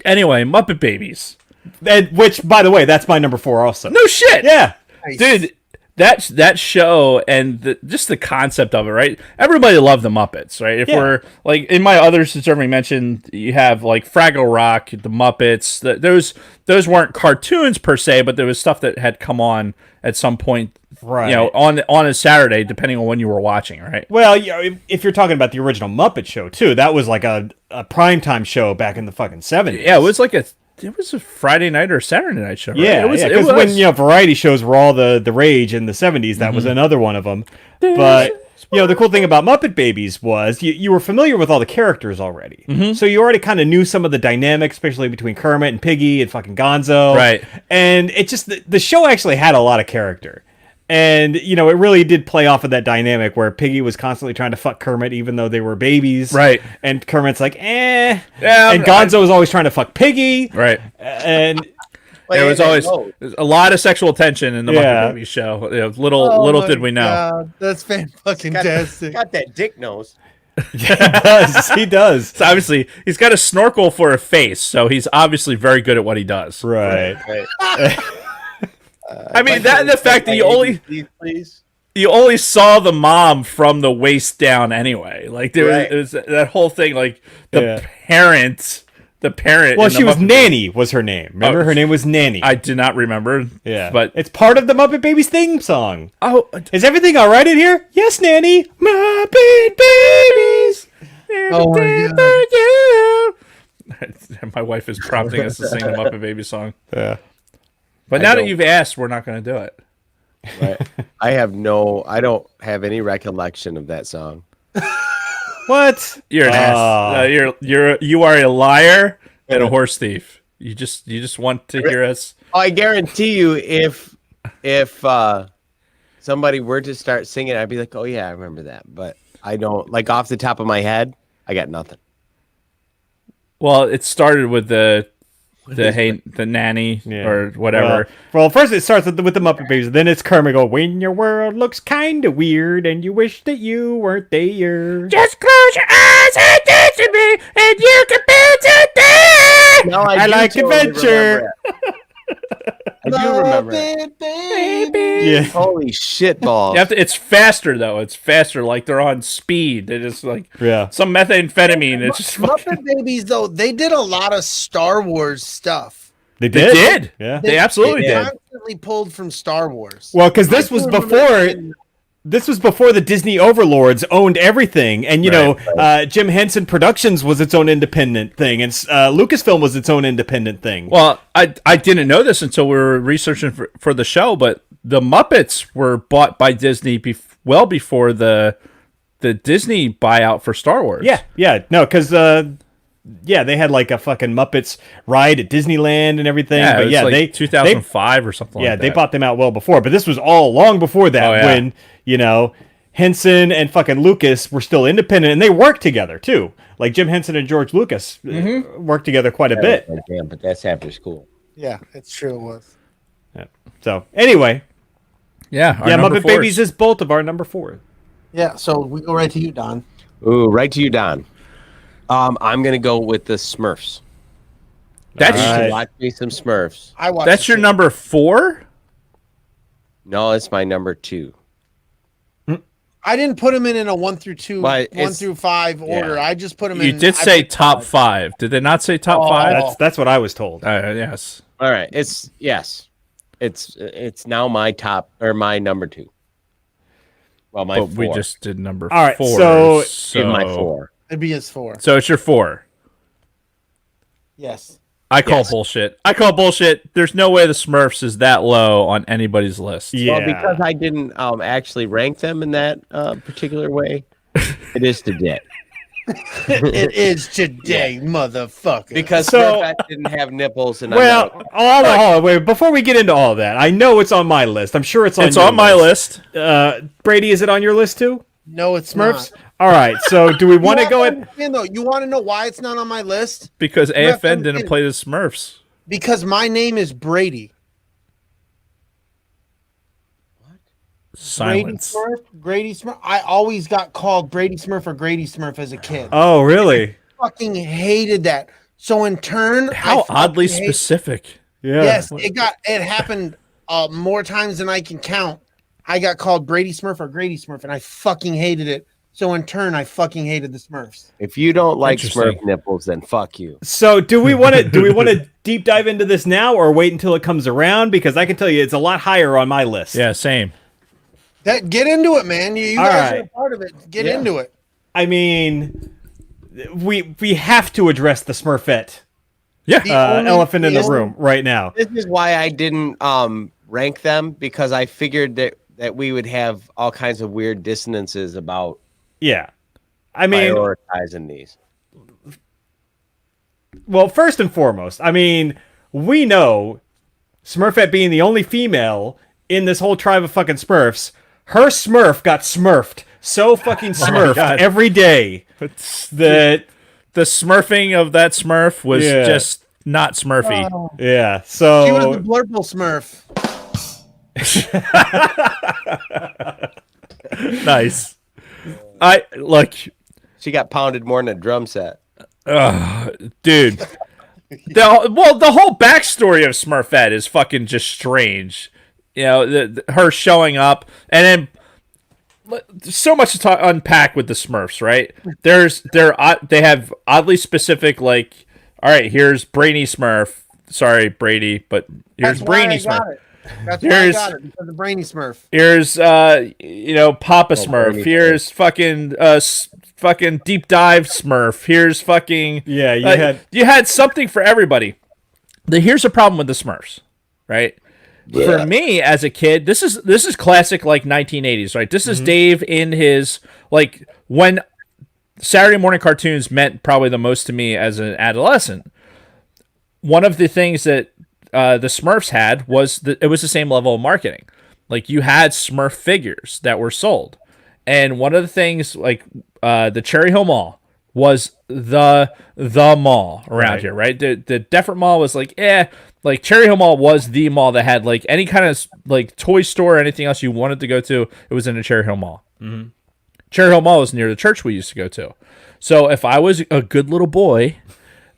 Anyway, Muppet Babies. And, which, by the way, that's my number 4 also. No shit. Yeah. Nice. Dude, that show and just the concept of it, right? Everybody loved the Muppets, right? If we're like in my other deserving mention, you have like Fraggle Rock, the Muppets. Those weren't cartoons per se, but there was stuff that had come on at some point, right? You know, on a Saturday, depending on when you were watching, right? Well, if you're talking about the original Muppet Show too, that was like a primetime show back in the fucking 70s. Yeah, it was a Friday night or Saturday night show. Right? Yeah, because when variety shows were all the rage in the 70s, that was another one of them. But the cool thing about Muppet Babies was you were familiar with all the characters already, so you already kind of knew some of the dynamics, especially between Kermit and Piggy and fucking Gonzo. Right, and it just the show actually had a lot of character. And, it really did play off of that dynamic where Piggy was constantly trying to fuck Kermit even though they were babies. Right. And Kermit's like, eh. Yeah, and Gonzo was always trying to fuck Piggy. Right. And there was always a lot of sexual tension in the Muppet Babies show. Little did we know. God, that's fantastic. Got that dick nose. Yeah, he does. So obviously, he's got a snorkel for a face, so he's obviously very good at what he does. Right. I mean, the fact that please. You only saw the mom from the waist down anyway. Like there was that whole thing, like the parent. Well, she was Nanny, was her name. Remember, her name was Nanny. I do not remember. Yeah, but it's part of the Muppet Babies theme song. Oh, is everything all right in here? Yes, Nanny. Muppet Babies. Oh my God. My wife is prompting us to sing the Muppet Babies song. Yeah. But now that you've asked, we're not going to do it. Right. I don't have any recollection of that song. What? You're an ass. You are a liar and a horse thief. You just want to hear us. I guarantee you, if somebody were to start singing, I'd be like, oh yeah, I remember that. But I don't, like, off the top of my head, I got nothing. Well, it started with the nanny or whatever. Well, first it starts with the Muppet Babies, then it's Kermit go, when your world looks kind of weird and you wish that you weren't there. Just close your eyes and dance with me and you can be today. No, I like adventure. I do remember it. baby. Yeah. Holy shit balls. It's faster though. It's faster. Like they're on speed. It is like some methamphetamine. It's just Muppet Babies though. They did a lot of Star Wars stuff. They did. did. Yeah. They absolutely did. Constantly pulled from Star Wars. Well, because this was before the Disney overlords owned everything, and Jim Henson Productions was its own independent thing, and Lucasfilm was its own independent thing. Well, I didn't know this until we were researching for the show, but the Muppets were bought by Disney well before the Disney buyout for Star Wars. Because they had like a fucking Muppets ride at Disneyland and everything. Yeah, but like they 2005 or something like that. Yeah, they bought them out well before, but this was all long before that when, Henson and fucking Lucas were still independent, and they worked together too. Like Jim Henson and George Lucas worked together quite a bit. Damn, but that's after school. Yeah, it's true. It was. Yeah. So anyway, Muppet Babies is both of our number 4. Yeah, so we go right to you, Don. Ooh, right to you, Don. I'm gonna go with the Smurfs. That's watch me some Smurfs. That's your number 4? No, it's my number 2. I didn't put them in a 1 through 2, But 1 through 5 order. I just put them in. You did say top 5. Did they not say top 5? That's what I was told. Yes. All right. It's now my top or my number 2. Well, my 4. We just did number 4. All right, so in my 4. It'd be his 4. So it's your 4. Yes. I call bullshit. There's no way the Smurfs is that low on anybody's list. Yeah. Well, because I didn't actually rank them in that particular way, it is today. It is today, motherfucker. Because Smurfette didn't have nipples, and wait. Before we get into all that, I know it's on my list. I'm sure it's on my list. Brady, is it on your list too? No, it's Smurfs. not. All right. So do we want to go in? You want to know why it's not on my list? Because AFN didn't play the Smurfs. Because my name is Brady. What? Silence. Grady Smurf. I always got called Brady Smurf or Grady Smurf as a kid. Oh, really? I fucking hated that. So in turn, how oddly specific. Yeah. Yes, it happened more times than I can count. I got called Brady Smurf or Grady Smurf, and I fucking hated it. So in turn, I fucking hated the Smurfs. If you don't like Interesting. Smurf nipples, then fuck you. So do we want to deep dive into this now or wait until it comes around? Because I can tell you it's a lot higher on my list. Yeah, same. Get into it, man. You All guys right. are a part of it. Get into it. I mean, we have to address the Smurfette Yeah. elephant in the room right now. This is why I didn't rank them, because I figured that we would have all kinds of weird dissonances about Yeah. I mean, prioritizing these. well, first and foremost, I mean, we know Smurfette being the only female in this whole tribe of fucking Smurfs, her Smurf got smurfed so fucking smurfed God. every day that The smurfing of that Smurf was Yeah. just not Smurfy. yeah. She So was the Blurple Smurf. Nice. I look, She got pounded more than a drum set. dude. The whole backstory of Smurfette is fucking just strange. You know, her showing up, and then there's so much to unpack with the Smurfs, right? They have oddly specific, like, all right, here's Brady Smurf. Sorry, Brady, but here's Brainy Smurf. That's why I Here's- got it, because of Brainy Smurf. Here's Papa Smurf. Brainy Here's fucking deep dive Smurf. Here's fucking yeah, you had something for everybody. Here's the problem with the Smurfs, right? For me as a kid, this is classic like 1980s, right? This is Dave in his like when Saturday morning cartoons meant probably the most to me as an adolescent. One of the things that the Smurfs had was that it was the same level of marketing. Like you had Smurf figures that were sold, and one of the things like the Cherry Hill Mall was the mall around here, right? The Deffert Mall was like, like Cherry Hill Mall was the mall that had like any kind of like toy store or anything else you wanted to go to. It was in the Cherry Hill Mall. Mm-hmm. Cherry Hill Mall was near the church we used to go to. So if I was a good little boy,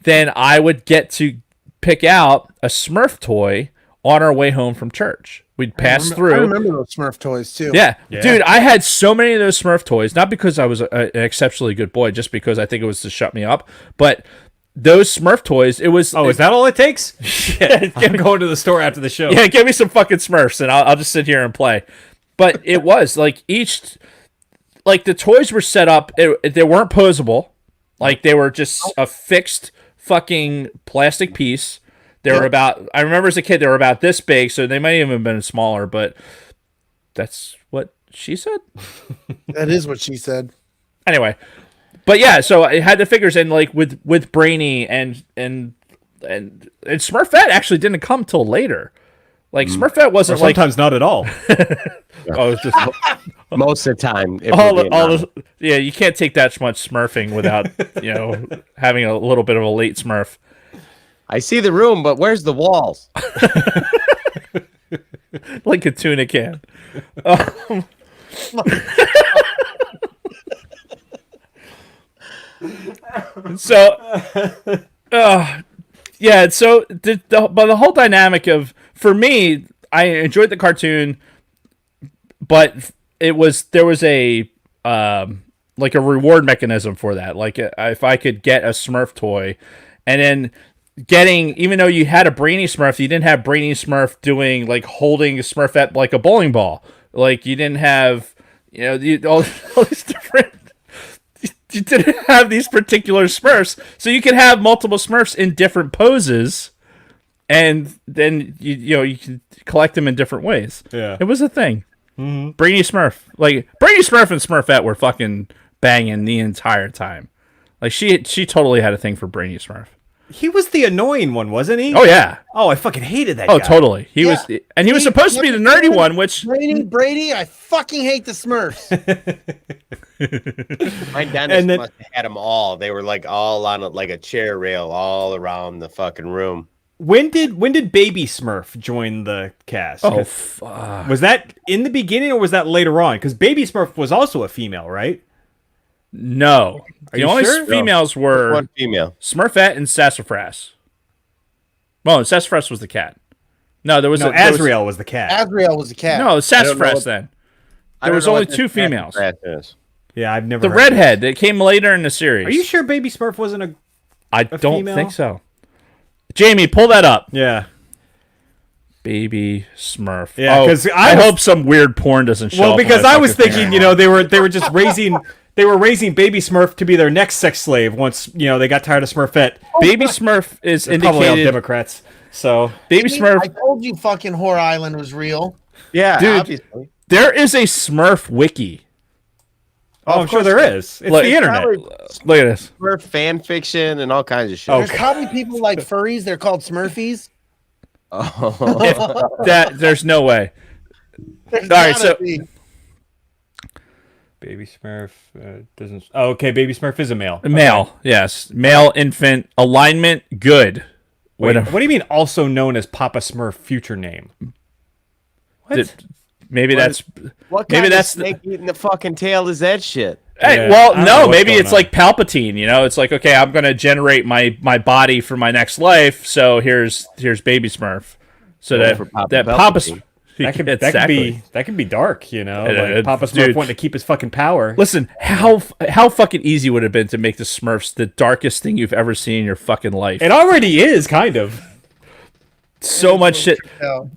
then I would get to pick out a Smurf toy on our way home from church. We'd pass through. I remember those Smurf toys too. Yeah. Dude, I had so many of those Smurf toys, not because I was an exceptionally good boy, just because I think it was to shut me up, but those Smurf toys, it was... is that all it takes? Yeah, I'm going to the store after the show. Yeah, give me some fucking Smurfs, and I'll just sit here and play. But it was, like, each... Like, the toys were set up, they weren't posable. Like, they were just a fixed fucking plastic piece. They were about... I remember as a kid, they were about this big, so they might even have been smaller, but that's what she said? That is what she said. Anyway... But yeah, so it had the figures, and like with Brainy and Smurfette actually didn't come till later. Like Smurfette wasn't like sometimes not at all. it's just Most of the time. if all we're being all honest. yeah. You can't take that much Smurfing without having a little bit of a late Smurf. I see the room, but where's the walls? Like a tuna can. So, yeah. So but the whole dynamic of, for me, I enjoyed the cartoon, but there was a like a reward mechanism for that. Like if I could get a Smurf toy, and then even though you had a Brainy Smurf, you didn't have Brainy Smurf doing like holding a Smurfette like a bowling ball. Like you didn't have all these different. You didn't have these particular Smurfs, so you could have multiple Smurfs in different poses, and then you can collect them in different ways. Yeah. It was a thing. Mm-hmm. Brainy Smurf, like Brainy Smurf and Smurfette were fucking banging the entire time. Like she totally had a thing for Brainy Smurf. He was the annoying one, wasn't he? Oh yeah. Oh, I fucking hated that Oh guy. totally. He was, and he was See, supposed to be the nerdy one, which Brady, I fucking hate the Smurfs. My dentist And then- must have had them all. They were like all on like a chair rail all around the fucking room. When did Baby Smurf join the cast? Was that in the beginning or was that later on? Because Baby Smurf was also a female, right? no. The you only sure? females were One female. Smurfette and Sassafras. Well, Sassafras was the cat. No, there was No, Azrael was the cat. Azrael was a cat. No, Sassafras then. There was only 2 females. Yeah, I've never The heard redhead that came later in the series. Are you sure Baby Smurf wasn't a... I don't female? think so. Jamie, pull that up. Yeah. Baby Smurf. Yeah, because I hope some weird porn doesn't show. Well, because I was thinking, they were just raising Baby Smurf to be their next sex slave once they got tired of Smurfette. Baby Smurf is Probably all indicated. Democrats. So Baby Smurf. I told you, fucking Whore Island was real. Yeah, Dude. obviously. There is a Smurf wiki. I'm sure there is. It's Look, the internet. Look at this. Smurf fan fiction and all kinds of shit. There's probably people like furries. They're called Smurfies. Oh. There's no way. There's All right, gotta so- be. Baby Smurf doesn't. Oh, okay. Baby Smurf is a male. Male, yes. Male infant alignment, good. Wait, what do you mean? Also known as Papa Smurf, future name? Maybe that's. What Maybe kind that's of snake eating the fucking tail is that shit? Hey, Yeah, well, I don't know no, what's maybe going it's on. like Palpatine. It's like, okay, I'm gonna generate my body for my next life. So here's Baby Smurf. So Going for Papa Papa. Palpatine. That could Exactly. be dark. Like Papa Smurf dude. wanting to keep his fucking power. Listen, how fucking easy would it have been to make the Smurfs the darkest thing you've ever seen in your fucking life? It already is kind of. So much shit. No.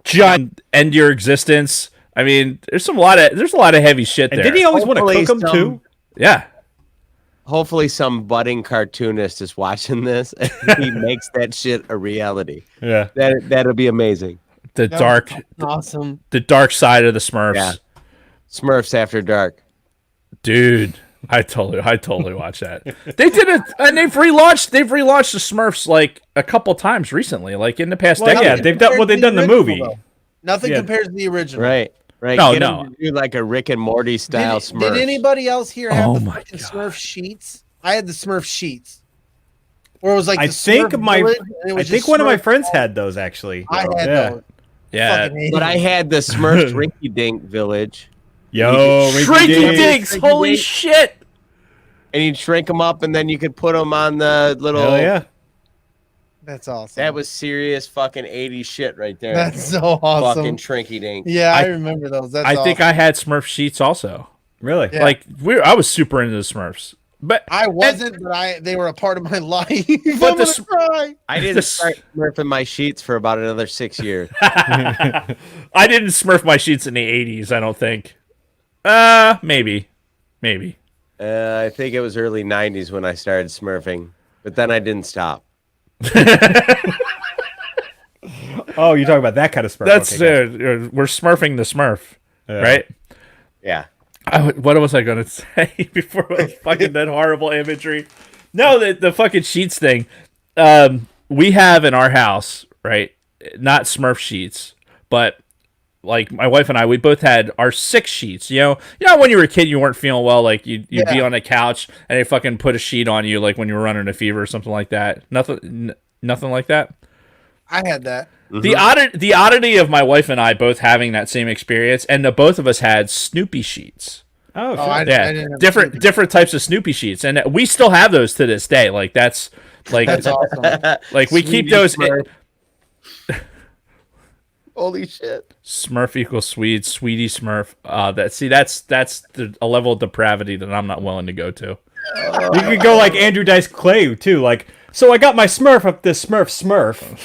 Giant end your existence. I mean, there's a lot of heavy shit And there. didn't he always want to Hopefully cook them too? Yeah. Hopefully, some budding cartoonist is watching this and he makes that shit a reality. Yeah. That'll be amazing. The Awesome. dark side of the Smurfs. Yeah. Smurfs After Dark. Dude, I totally watched that. They did it, and they've relaunched the Smurfs like a couple times recently, like in the past Well, decade. yeah, they've done in the original, movie. though. Nothing Yeah. compares to the original. Right. No, Get no. him to do like a Rick and Morty style Smurf. Did anybody else here have Oh the my fucking God. Smurf sheets? I had the Smurf sheets. Where it was like I the think Smurf my village, and it I was think just one of my Smurf- friends had those actually. I had Yeah. those. Yeah, Fucking hated But I them. had the Smurf Rinky Dink Village. Yo, Shrinky Dink. Dinks, Shrinky holy Dink. shit! And you'd shrink them up, and then you could put them on the little. Hell yeah. That's awesome. That was serious fucking 80s shit right there. That's so awesome. fucking Shrinky Dink. Yeah, I I- remember those. That's I think awesome. I had Smurf sheets also. Really? Yeah. Like I was super into the Smurfs, but I wasn't, but they were a part of my life. But I'm the gonna s- cry. I didn't start smurfing my sheets for about another 6 years. I didn't Smurf my sheets in the '80s. I don't think. Maybe. I think it was early 90s when I started smurfing, but then I didn't stop. Oh, you're talking about that kind of Smurf. That's Okay, gotcha. we're Smurfing the Smurf, right? Yeah. What was I going to say before fucking that horrible imagery? No, the fucking sheets thing. We have in our house, right? Not Smurf sheets, but like my wife and I, we both had our 6 sheets. You know, when you were a kid, you weren't feeling well. Like you'd be Yeah. on a couch and they fucking put a sheet on you, like when you were running a fever or something like that. Nothing like that. I had that. The oddity of my wife and I both having that same experience, and the both of us had Snoopy sheets. Oh, Oh, I shit. didn't have different Snoopy. different types of Snoopy sheets, and we still have those to this day. Like that's That's awesome. like we keep Sweetie those. Smurf. Holy shit. Smurf equals Swede, Sweetie Smurf. That's a level of depravity that I'm not willing to go to. You could go like Andrew Dice Clay too. Like, so I got my Smurf up this Smurf.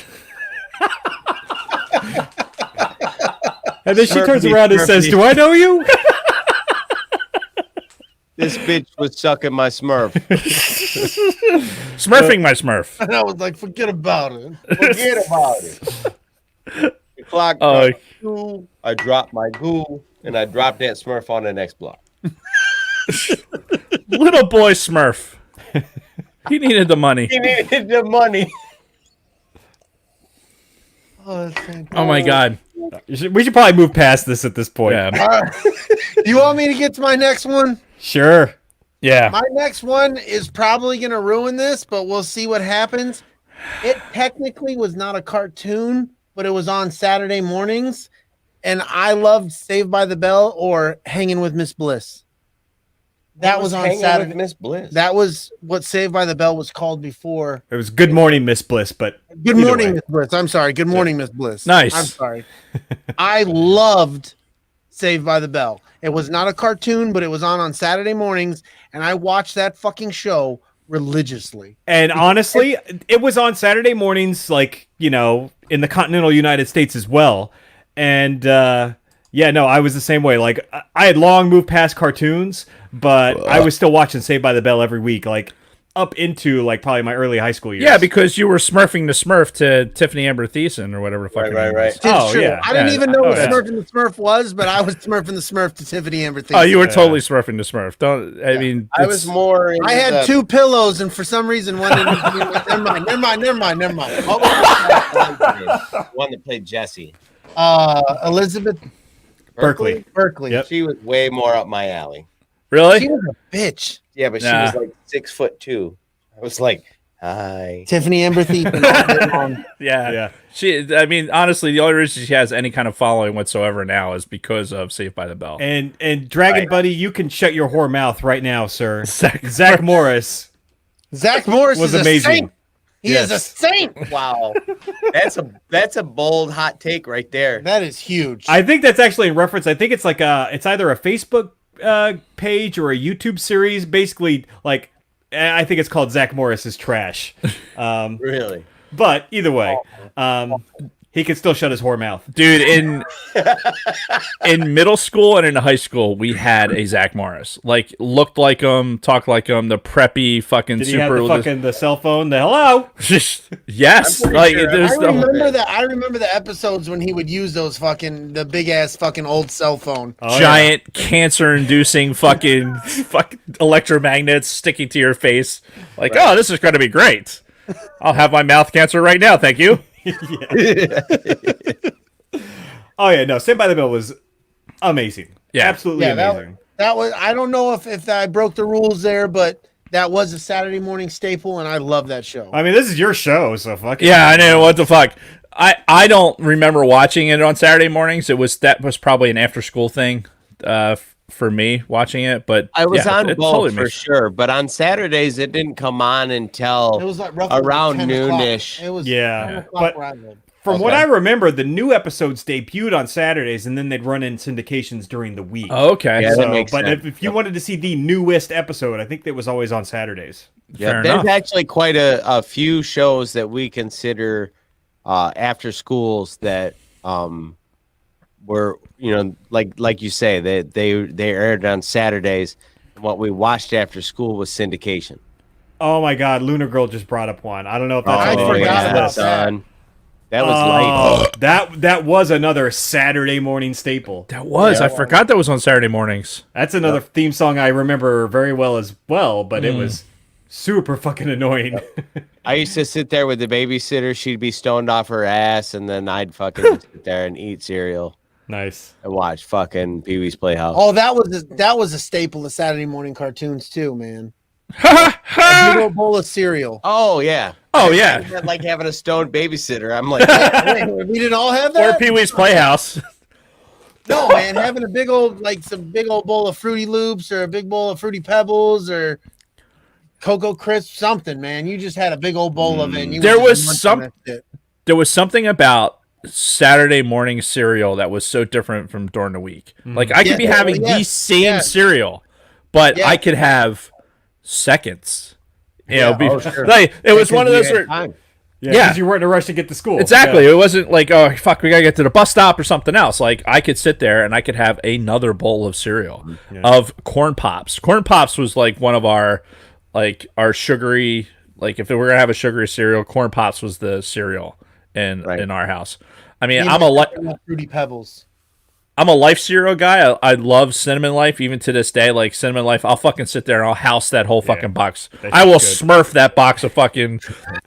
And then she turns Smurfy, around and says, Smurfy. "Do I know you?" This bitch was sucking my Smurf. Smurfing my Smurf. And I was like, forget about it. Forget about it. The clock Oh. dropped goo, I dropped my goo, and I dropped that Smurf on the next block. Little boy Smurf. He needed the money. He needed the money. Oh, that's fantastic. Oh my god. We should probably move past this at this point. Yeah. All right. You want me to get to my next one? Sure. Yeah. My next one is probably going to ruin this, but we'll see what happens. It technically was not a cartoon, but it was on Saturday mornings, and I loved Saved by the Bell or Hanging with Miss Bliss. That was on Hanging with Saturday. Miss Bliss. That was what Saved by the Bell was called before. It was Good Morning, Miss Bliss, but Good either morning, way. Miss Bliss. I'm sorry. Good morning, Miss Bliss. Nice. I'm sorry. I loved Saved by the Bell. It was not a cartoon, but it was on Saturday mornings, and I watched that fucking show religiously. And honestly, it was on Saturday mornings, like, you know, in the continental United States as well. And yeah, no, I was the same way. Like, I had long moved past cartoons, but I was still watching Saved by the Bell every week, like up into like probably my early high school years. Yeah, because you were smurfing the Smurf to Tiffany Amber Thiessen or whatever the fuck. Right. Oh, True. yeah. I didn't even know what yeah. Smurfing the Smurf was, but I was Smurfing the Smurf to Tiffany Amber Thiessen. Oh, you were totally smurfing the Smurf. Don't I mean? I was more. I had two pillows, and for some reason, one didn't. Never mind. What was the one that played Jesse? Elizabeth Berkeley. Yep. She was way more up my alley. Really? She was a bitch. Yeah, but she was like 6'2". I was like, hi. Tiffany Amber Thiessen. Yeah. She. I mean, honestly, the only reason she has any kind of following whatsoever now is because of Saved by the Bell. And Dragon Buddy, you can shut your whore mouth right now, sir. Zach Morris. Zach Morris was is amazing. A saint. He is a saint. Wow, that's a bold hot take right there. That is huge. I think that's actually in reference. I think it's like it's either a Facebook page or a YouTube series. Basically, like I think it's called Zach Morris is trash. Really? But either way, he can still shut his whore mouth. Dude, in middle school and in high school, we had a Zach Morris. Like, looked like him, talked like him, the preppy fucking Did he super. have the cell phone? The hello? Yes, like sure. there's I remember that. I remember the episodes when he would use those the big ass fucking old cell phone. Oh, giant cancer-inducing fucking electromagnets sticking to your face. Like, oh, this is going to be great. I'll have my mouth cancer right now, thank you. Oh yeah, no. Saved by the Bell was amazing. Yeah. Absolutely amazing. That was. I don't know if I broke the rules there, but that was a Saturday morning staple, and I love that show. I mean, this is your show, so fuck it. Yeah, I know. What the fuck? I don't remember watching it on Saturday mornings. That was probably an after-school thing for me watching it. But I was on it both totally for makes- sure, but on Saturdays it didn't come on until It was like roughly around 10 o'clock. noonish. It was Yeah. 10 o'clock But- where I lived. From Okay. what I remember, the new episodes debuted on Saturdays, and then they'd run in syndications during the week. Oh, okay. Yeah, So, that makes but sense. if you wanted to see the newest episode, I think it was always on Saturdays. Yeah, Fair there's enough. actually quite a few shows that we consider after schools that were, you know, like you say, they aired on Saturdays. And what we watched after school was syndication. Oh my God, Lunar Girl just brought up one. I don't know if that's I on forgot anybody's about list. that. son. That was light. That was another Saturday morning staple. That was. I forgot that was on Saturday mornings. That's another theme song I remember very well as well, but it was super fucking annoying. I used to sit there with the babysitter. She'd be stoned off her ass, and then I'd fucking sit there and eat cereal Nice. and watch fucking Pee Wee's Playhouse. Oh, that was a staple of Saturday morning cartoons too, man. A big old bowl of cereal. Oh yeah. Oh, yeah. It's like having a stoned babysitter. I'm like, Wait, we didn't all have Or that. Pee-wee's Playhouse. No, man, having a big old some big old bowl of Fruity Loops or a big bowl of Fruity Pebbles or Cocoa Crisp, something, man. You just had a big old bowl of it. And you There were was just munching some- that shit. There was something about Saturday morning cereal that was so different from during the week. Like, I could be having the same cereal, but I could have seconds. You know, like, it was one of those where, time. Yeah, Yeah. because you weren't in a rush to get to school. exactly. Yeah. It wasn't like, oh, fuck, we got to get to the bus stop or something else. Like, I could sit there and I could have another bowl of cereal of Corn Pops. Corn Pops was like one of our sugary, like if we were going to have a sugary cereal, Corn Pops was the cereal in our house. I mean, I'm a Fruity Pebbles. I'm a Life cereal guy. I love Cinnamon Life even to this day. Like Cinnamon Life, I'll fucking sit there and I'll house that whole fucking box. I will smurf that box of fucking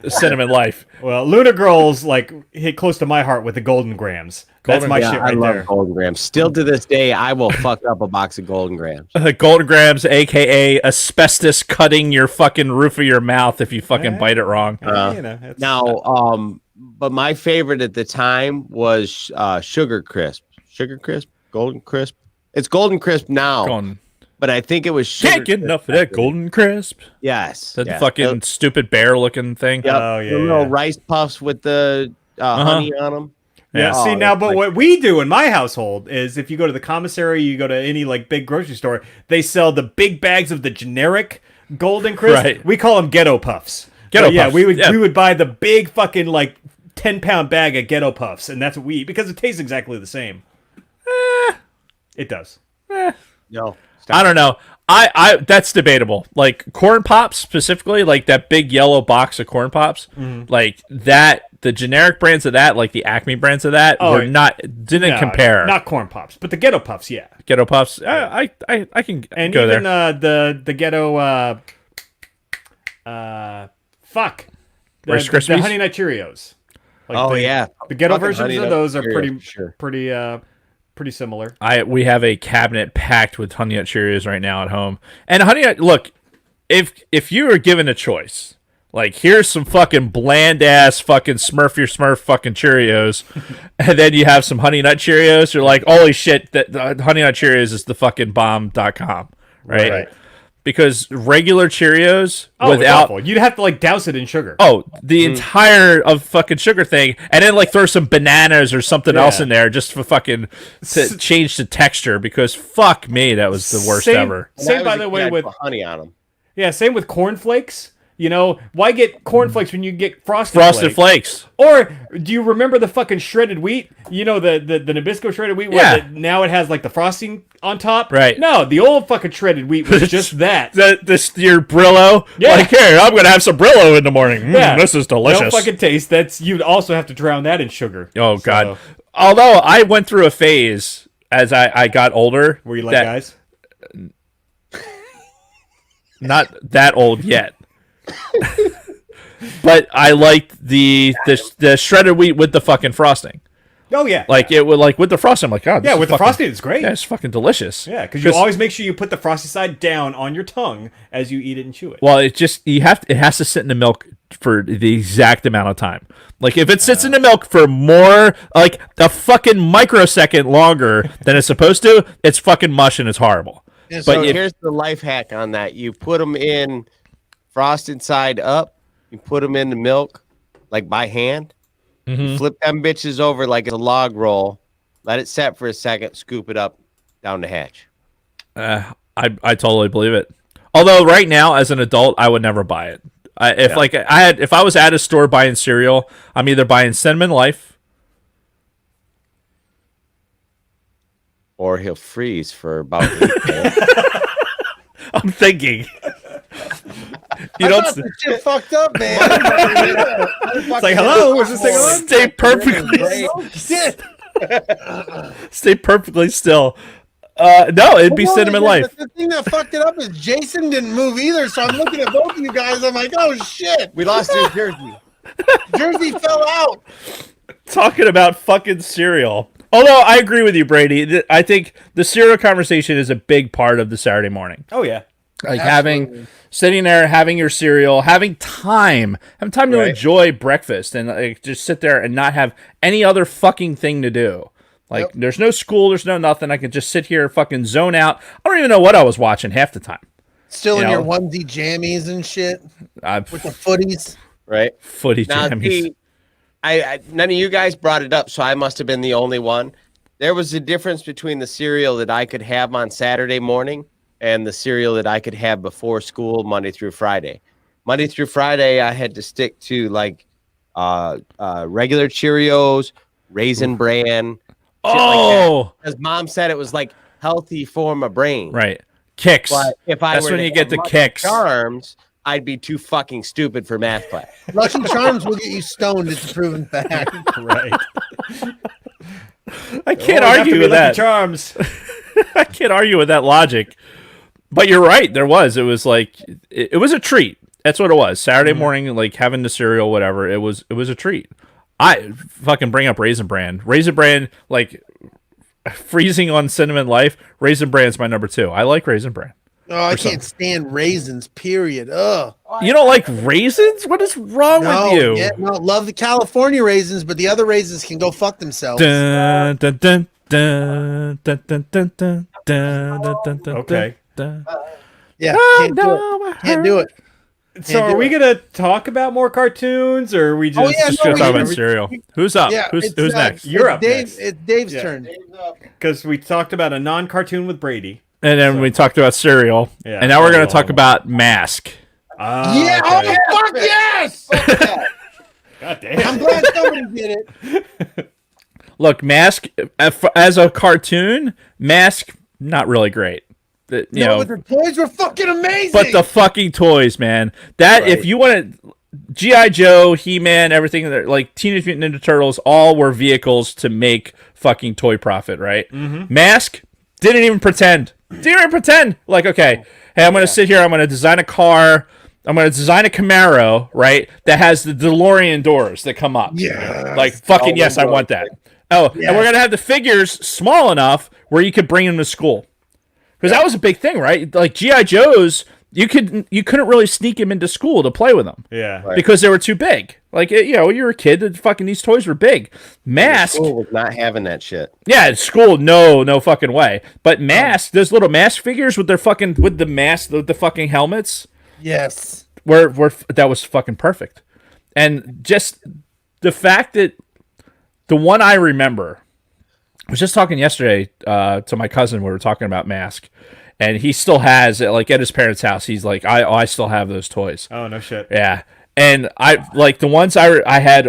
Cinnamon Life. Well, Lunar Girls like hit close to my heart with the Golden Grams. That's my shit I right love there. Golden Grams. Still to this day, I will fuck up a box of Golden Grams. Golden Grams, aka asbestos cutting your fucking roof of your mouth if you fucking bite it wrong. You know, it's- Now, but my favorite at the time was Sugar Crisp. Sugar Crisp? Golden Crisp? It's Golden Crisp now, Going, but I think it was Sugar can't get Crisp. enough of that Golden Crisp. Yes. That yeah. fucking stupid bear looking thing. Yep. Oh, yeah, The little yeah. rice puffs with the honey on them. Yeah. Oh, See now, but like- what we do in my household is if you go to the commissary, you go to any like big grocery store, they sell the big bags of the generic Golden Crisp. Right. We call them Ghetto Puffs. Ghetto Yeah, Puffs, we would yeah. we would buy the big fucking like 10-pound bag of Ghetto Puffs, and that's what we eat because it tastes exactly the same. It does. No. I don't know. I that's debatable. Like corn pops specifically, like that big yellow box of corn pops, like that. The generic brands of that, like the Acme brands of that, were not didn't No, compare. Not corn pops, but the Ghetto Puffs, yeah. Ghetto Puffs. I can And go even there. the Ghetto fuck. Rice The Krispies? Honey Nut Cheerios. Like Oh, the, yeah. The ghetto Fucking versions Honey of Nut those are Cheerios, pretty sure. pretty similar. We have a cabinet packed with Honey Nut Cheerios right now at home. And Honey Nut, look, if you were given a choice, like here's some fucking bland ass fucking Smurf your Smurf fucking Cheerios, and then you have some Honey Nut Cheerios, you're like, holy shit, that Honey Nut Cheerios is the fucking bomb.com, right? Right. Because regular Cheerios Oh, it's without awful. You'd have to like douse it in sugar. the entire of fucking sugar thing, and then like throw some bananas or something else Yeah. in there just for fucking to change the texture. Because fuck me, that was the worst Same- ever. When I Same was by a the kid, way I'd with put honey on them. yeah, same with cornflakes. You know, why get cornflakes when you get frosted Frosted Flakes. Or do you remember the fucking shredded wheat? You know, the Nabisco shredded wheat? Yeah. Where now it has like the frosting on top? Right. No, the old fucking shredded wheat was just that. Your Brillo. Yeah. Like here, I'm gonna have some Brillo in the morning. Yeah. This is delicious. No fucking taste. That's you'd also have to drown that in sugar. Oh So, god. Although I went through a phase as I got older. Were you like that- guys? Not that old yet. But I liked the shredded wheat with the fucking frosting. Oh yeah. Like it would like with the frosting. I'm like, God, this yeah, is with the fucking- frosting, it's great. Yeah, it's fucking delicious. Yeah, because you always make sure you put the frosty side down on your tongue as you eat it and chew it. Well, it has to sit in the milk for the exact amount of time. Like if it sits in the milk for more like a fucking microsecond longer than it's supposed to, it's fucking mush and it's horrible. Yeah, So But if- here's the life hack on that. You put them in frosted side up. You put them in the milk, like by hand. You flip them bitches over like a log roll. Let it set for a second. Scoop it up down the hatch. I totally believe it. Although right now, as an adult, I would never buy it. If I was at a store buying cereal, I'm either buying Cinnamon Life. Or he'll freeze for about 8 days. I'm thinking. You I don't thought this shit fucked up, man. It's like, hello, is this thing on? stay perfectly Oh, shit. stay perfectly still. No, it'd be Well, Cinnamon Life. The thing that fucked it up is Jason didn't move either, so I'm looking at both of you guys. I'm like, oh shit, We lost New Jersey. Jersey fell out. Talking about fucking cereal. Although I agree with you, Brady. I think the cereal conversation is a big part of the Saturday morning. Oh yeah. Like sitting there, having your cereal, having time to Right. enjoy breakfast and like, just sit there and not have any other fucking thing to do. Like there's no school, there's no nothing. I can just sit here, fucking zone out. I don't even know what I was watching half the time. Still in You your know? onesie jammies and shit I've with the footies. Right? footy Now, jammies. see, I none of you guys brought it up, so I must have been the only one. There was a difference between the cereal that I could have on Saturday morning and the cereal that I could have before school Monday through Friday. Monday through Friday, I had to stick to like regular Cheerios, Raisin Bran. Oh, Because mom said it was like healthy for my brain. right. Kicks. But if I That's were when to you get have the Lucky kicks. Charms, I'd be too fucking stupid for math class. Lucky Charms will get you stoned. It's a proven fact. Right. I can't Oh, argue with that. Charms. I can't argue with that logic. But you're right. There was. It was like it was a treat. That's what it was. Saturday morning, like having the cereal, whatever. It was a treat. I fucking bring up Raisin Bran. Raisin Bran, like freezing on Cinnamon Life. Raisin Bran's my number 2. I like Raisin Bran. Oh, I can't stand raisins. Period. Ugh. You don't like raisins? What is wrong No, with you? yeah, no, love the California raisins, but the other raisins can go fuck themselves. Dun, dun, dun, dun, dun, dun, dun, dun, dun, dun, dun, Okay. dun. Yeah, Oh, can't do no, it. Can't do it. So are we gonna talk about more cartoons, or are we just? Oh, yeah, Just no, gonna talk we- about cereal. Who's up? Yeah, Who's it's, next? You're up Dave, next. It's Dave's Yeah. turn. Because we talked about a non-cartoon with Brady. And then we talked about cereal. Yeah, and now we're gonna cereal. talk about Mask. Yeah, okay. oh fuck yes! God damn. I'm glad somebody did it. Look, Mask as a cartoon, Mask not really great. You know, but the toys were fucking amazing. but the fucking toys, man. That if you want to, G.I. Joe, He-Man, everything like Teenage Mutant Ninja Turtles, all were vehicles to make fucking toy profit, right? Mask didn't even pretend. Like, okay, hey, I'm gonna sit here. I'm gonna design a car. I'm going to design a Camaro, right, that has the DeLorean doors that come up. Yes. Like, fucking yes, I want that. Oh, and we're going to have the figures small enough where you could bring them to school. Because that was a big thing, right? Like, G.I. Joes, you couldn't really sneak them into school to play with them. Yeah. Right. Because they were too big. Like, you know, you were a kid, and fucking these toys were big. Mask, School was not having that shit. yeah, at school, no fucking way. But Mask, those little Mask figures with their fucking, with the mask, the fucking helmets, yes. were that was fucking perfect. And just the fact that the one I remember, I was just talking yesterday to my cousin. We were talking about Mask, and he still has it, like at his parents' house. He's like, I still have those toys. Oh, no shit. Yeah. And I like the ones I had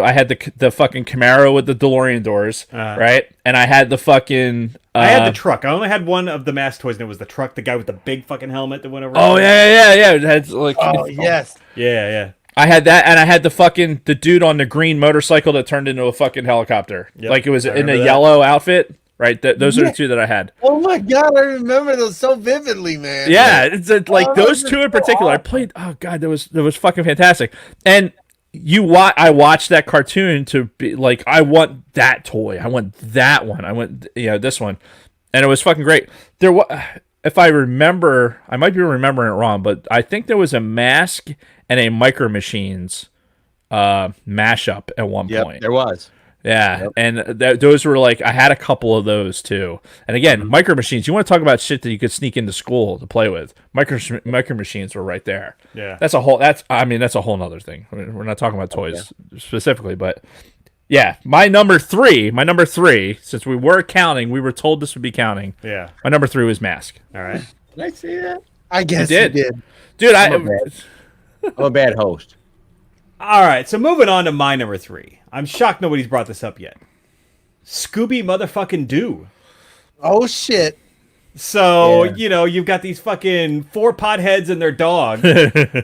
the fucking Camaro with the DeLorean doors, right? And I had the fucking I had the truck. I only had one of the Mask toys, and it was the truck, the guy with the big fucking helmet that went over. oh yeah. It had like Oh yes. Yeah. I had that, and I had the dude on the green motorcycle that turned into a fucking helicopter. Yep, Like it was I in a remember that. yellow outfit, right? Those are the two that I had. Oh my god, I remember those so vividly, man. Yeah, it's like Oh, those those two are in so particular. I awesome. played. Oh god, that was fucking fantastic. And I watched that cartoon to be like, I want that toy. I want that one. I want this one, and it was fucking great. There was, if I remember, I might be remembering it wrong, but I think there was a Mask and a Micro Machines mashup at one Yep, point. there was. Yeah, Yep. and those were like, I had a couple of those too. And again, Micro Machines, you want to talk about shit that you could sneak into school to play with. Micro Machines were right there. Yeah. That's a whole nother thing. I mean, we're not talking about toys specifically, but yeah, my number three, since we were counting, we were told this would be counting. Yeah. My number 3 was Mask. All right. Did I say that? I guess You did. you did. Dude, I'm a bad host. All right. So moving on to my number 3. I'm shocked nobody's brought this up yet. Scooby motherfucking Doo. Oh shit. So, Yeah. you've got these fucking 4 potheads and their dog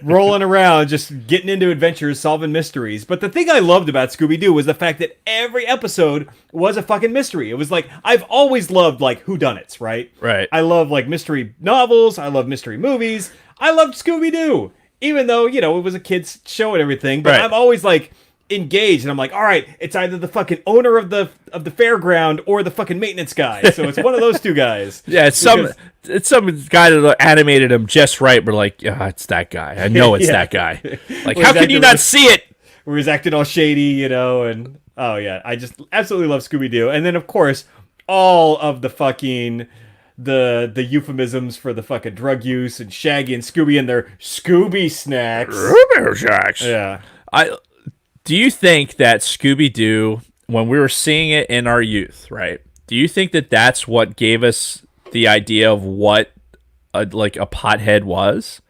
rolling around, just getting into adventures, solving mysteries. But the thing I loved about Scooby-Doo was the fact that every episode was a fucking mystery. It was like, I've always loved, like, whodunits, right? Right. I love, like, mystery novels. I love mystery movies. I loved Scooby-Doo. Even though, it was a kid's show and everything. But Right. I'm always, like, engaged, and I'm like, all right, it's either the fucking owner of the fairground or the fucking maintenance guy. So it's one of those two guys. Yeah, it's some guy that animated him just right. But like, it's that guy. I know it's Yeah. that guy. Like, Well, how can you not see it? Where he's acting all shady, and oh yeah, I just absolutely love Scooby-Doo. And then of course, all of the fucking the euphemisms for the fucking drug use, and Shaggy and Scooby and their Scooby snacks. Yeah. Do you think that Scooby-Doo, when we were seeing it in our youth, right? Do you think that that's what gave us the idea of what a pothead was?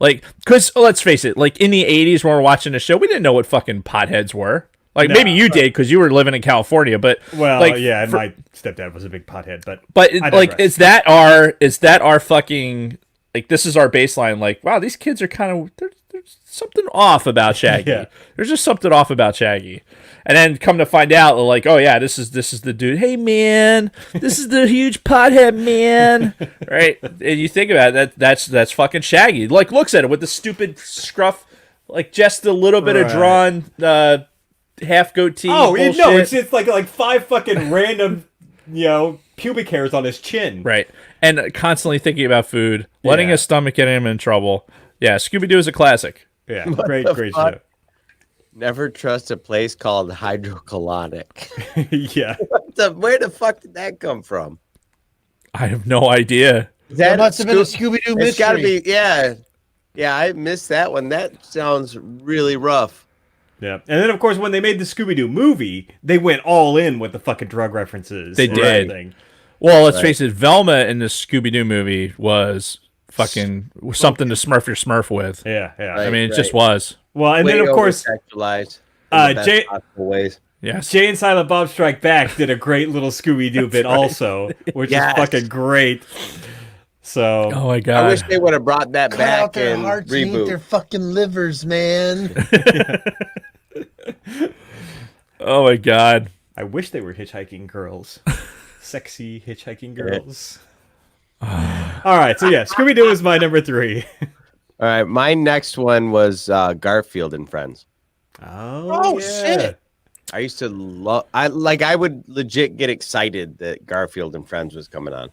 Like, because let's face it, like in the 80s when we were watching the show, we didn't know what fucking potheads were. Like, No, maybe you did because you were living in California, but Well, like, yeah, and my stepdad was a big pothead, but I like, digress. is that our fucking, like, this is our baseline? Like, wow, these kids are kind of, there's something off about Shaggy. Yeah. There's just something off about Shaggy. And then come to find out, like, oh yeah, this is the dude. Hey man, this is the huge pothead man, right? And you think about it, that's fucking Shaggy. Like, looks at it with the stupid scruff, like just a little bit of Right. drawn half goatee. no, bullshit. it's like 5 fucking random, pubic hairs on his chin. Right. And constantly thinking about food, letting Yeah. his stomach get him in trouble. Yeah, Scooby-Doo is a classic. Yeah, What great the show. fuck? Never trust a place called hydrocolonic. Yeah. Where the fuck did that come from? I have no idea. Is That must have been a Scoo- Scooby-Doo It's got to mystery. be, yeah. Yeah, I missed that one. That sounds really rough. Yeah, and then of course when they made the Scooby-Doo movie, they went all in with the fucking drug references. They and did. everything. Well, let's face it, Velma in the Scooby-Doo movie was fucking something to smurf your smurf with. Yeah, yeah. Right. I mean, it just was. Well, and then of course, sexualized in the best Jay- possible ways. Yes. Jay and Silent Bob Strike Back did a great little Scooby-Doo bit also, which is fucking great. So, Oh my I god. wish they would have brought that Cut back out their and hearts and eat their reboot. fucking livers, man. Oh my god. I wish they were hitchhiking girls. Sexy hitchhiking girls. All right, so yeah, Scooby-Doo is my number 3. All right, my next one was Garfield and Friends. Oh, shit. I used to love. I would legit get excited that Garfield and Friends was coming on.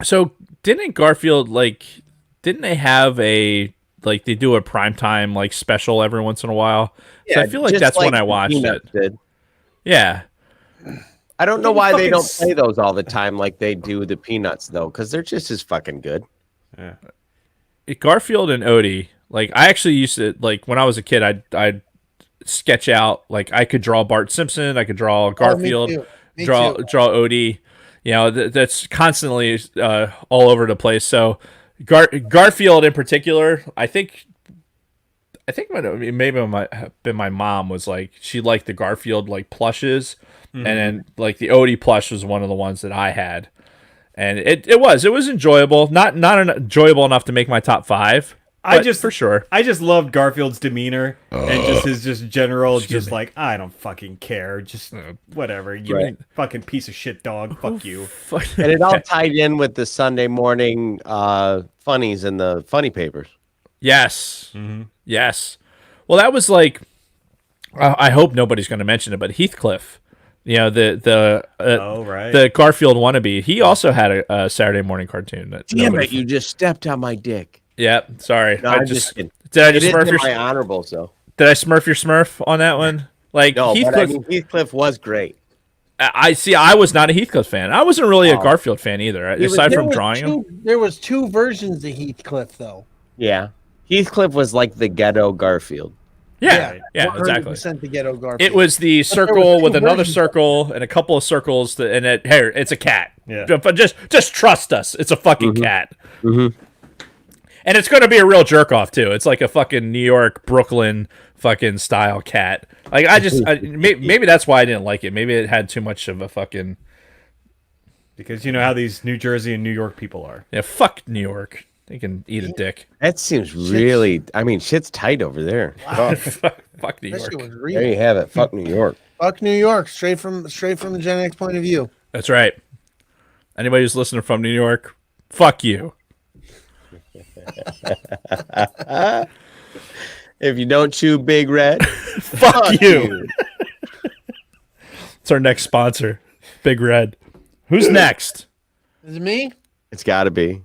So didn't Garfield didn't they have they do a primetime like special every once in a while? So I feel like just that's when like I watched Peanuts it. did. Yeah. I don't know Didn't why they fucking don't play those all the time like they do the Peanuts though, because they're just as fucking good. Yeah. Garfield and Odie, I actually used to when I was a kid, I'd sketch out I could draw Bart Simpson, I could draw Garfield, Me draw too. Odie. You know, that's constantly all over the place. So Garfield in particular, I think maybe it might have been my mom was she liked the Garfield plushes, and then the Odie plush was one of the ones that I had. And it was enjoyable, not enjoyable enough to make my top 5. For sure. I just loved Garfield's demeanor and just his general, I don't fucking care, just whatever. You fucking piece of shit dog. Fuck you. And it all tied in with the Sunday morning funnies and the funny papers. Yes. Yes. Well, that was I hope nobody's going to mention it, but Heathcliff, you know, the Garfield wannabe, he also had a Saturday morning cartoon. Damn it, you just stepped on my dick. Yeah, sorry. No, I'm just kidding. Did I just It smurf is your in my honorables though. Did I smurf your smurf on that one? No, Heathcliff, but I mean, Heathcliff was great. I see. I was not a Heathcliff fan. I wasn't really a Garfield fan either. Aside from drawing him, There was 2 versions of Heathcliff though. Yeah, Heathcliff was like the ghetto Garfield. yeah, exactly. 100% the ghetto Garfield. It was the there circle was with 2 another versions. circle and a couple of circles, and it's a cat. Yeah. But just trust us. It's a fucking cat. Mm-hmm. And it's going to be a real jerk off too. It's like a fucking New York, Brooklyn fucking style cat. Maybe that's why I didn't like it. Maybe it had too much of a fucking. Because you know how these New Jersey and New York people are. Yeah, fuck New York. They can eat a dick. That seems really. I mean, shit's tight over there. Fuck New That shit York. was real. There you have it. Fuck New York. Fuck New York, straight from the Gen X point of view. That's right. Anybody who's listening from New York, fuck you. If you don't chew Big Red, Fuck you. It's our next sponsor, Big Red. Who's next? Is it me? It's got to be.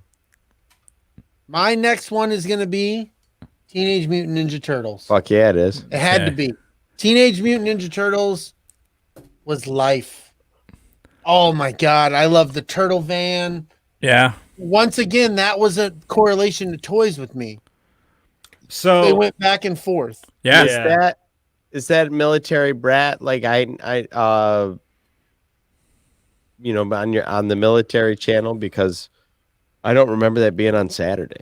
My next one is gonna be Teenage Mutant Ninja Turtles. Fuck yeah, it is. It had to Okay. be. Teenage Mutant Ninja Turtles was life. Oh my god, I love the turtle van. Yeah. Once again, that was a correlation to toys with me. So They went back and forth. Yeah. Yeah. Is that military brat? Like you know, on the military channel, because I don't remember that being on Saturday.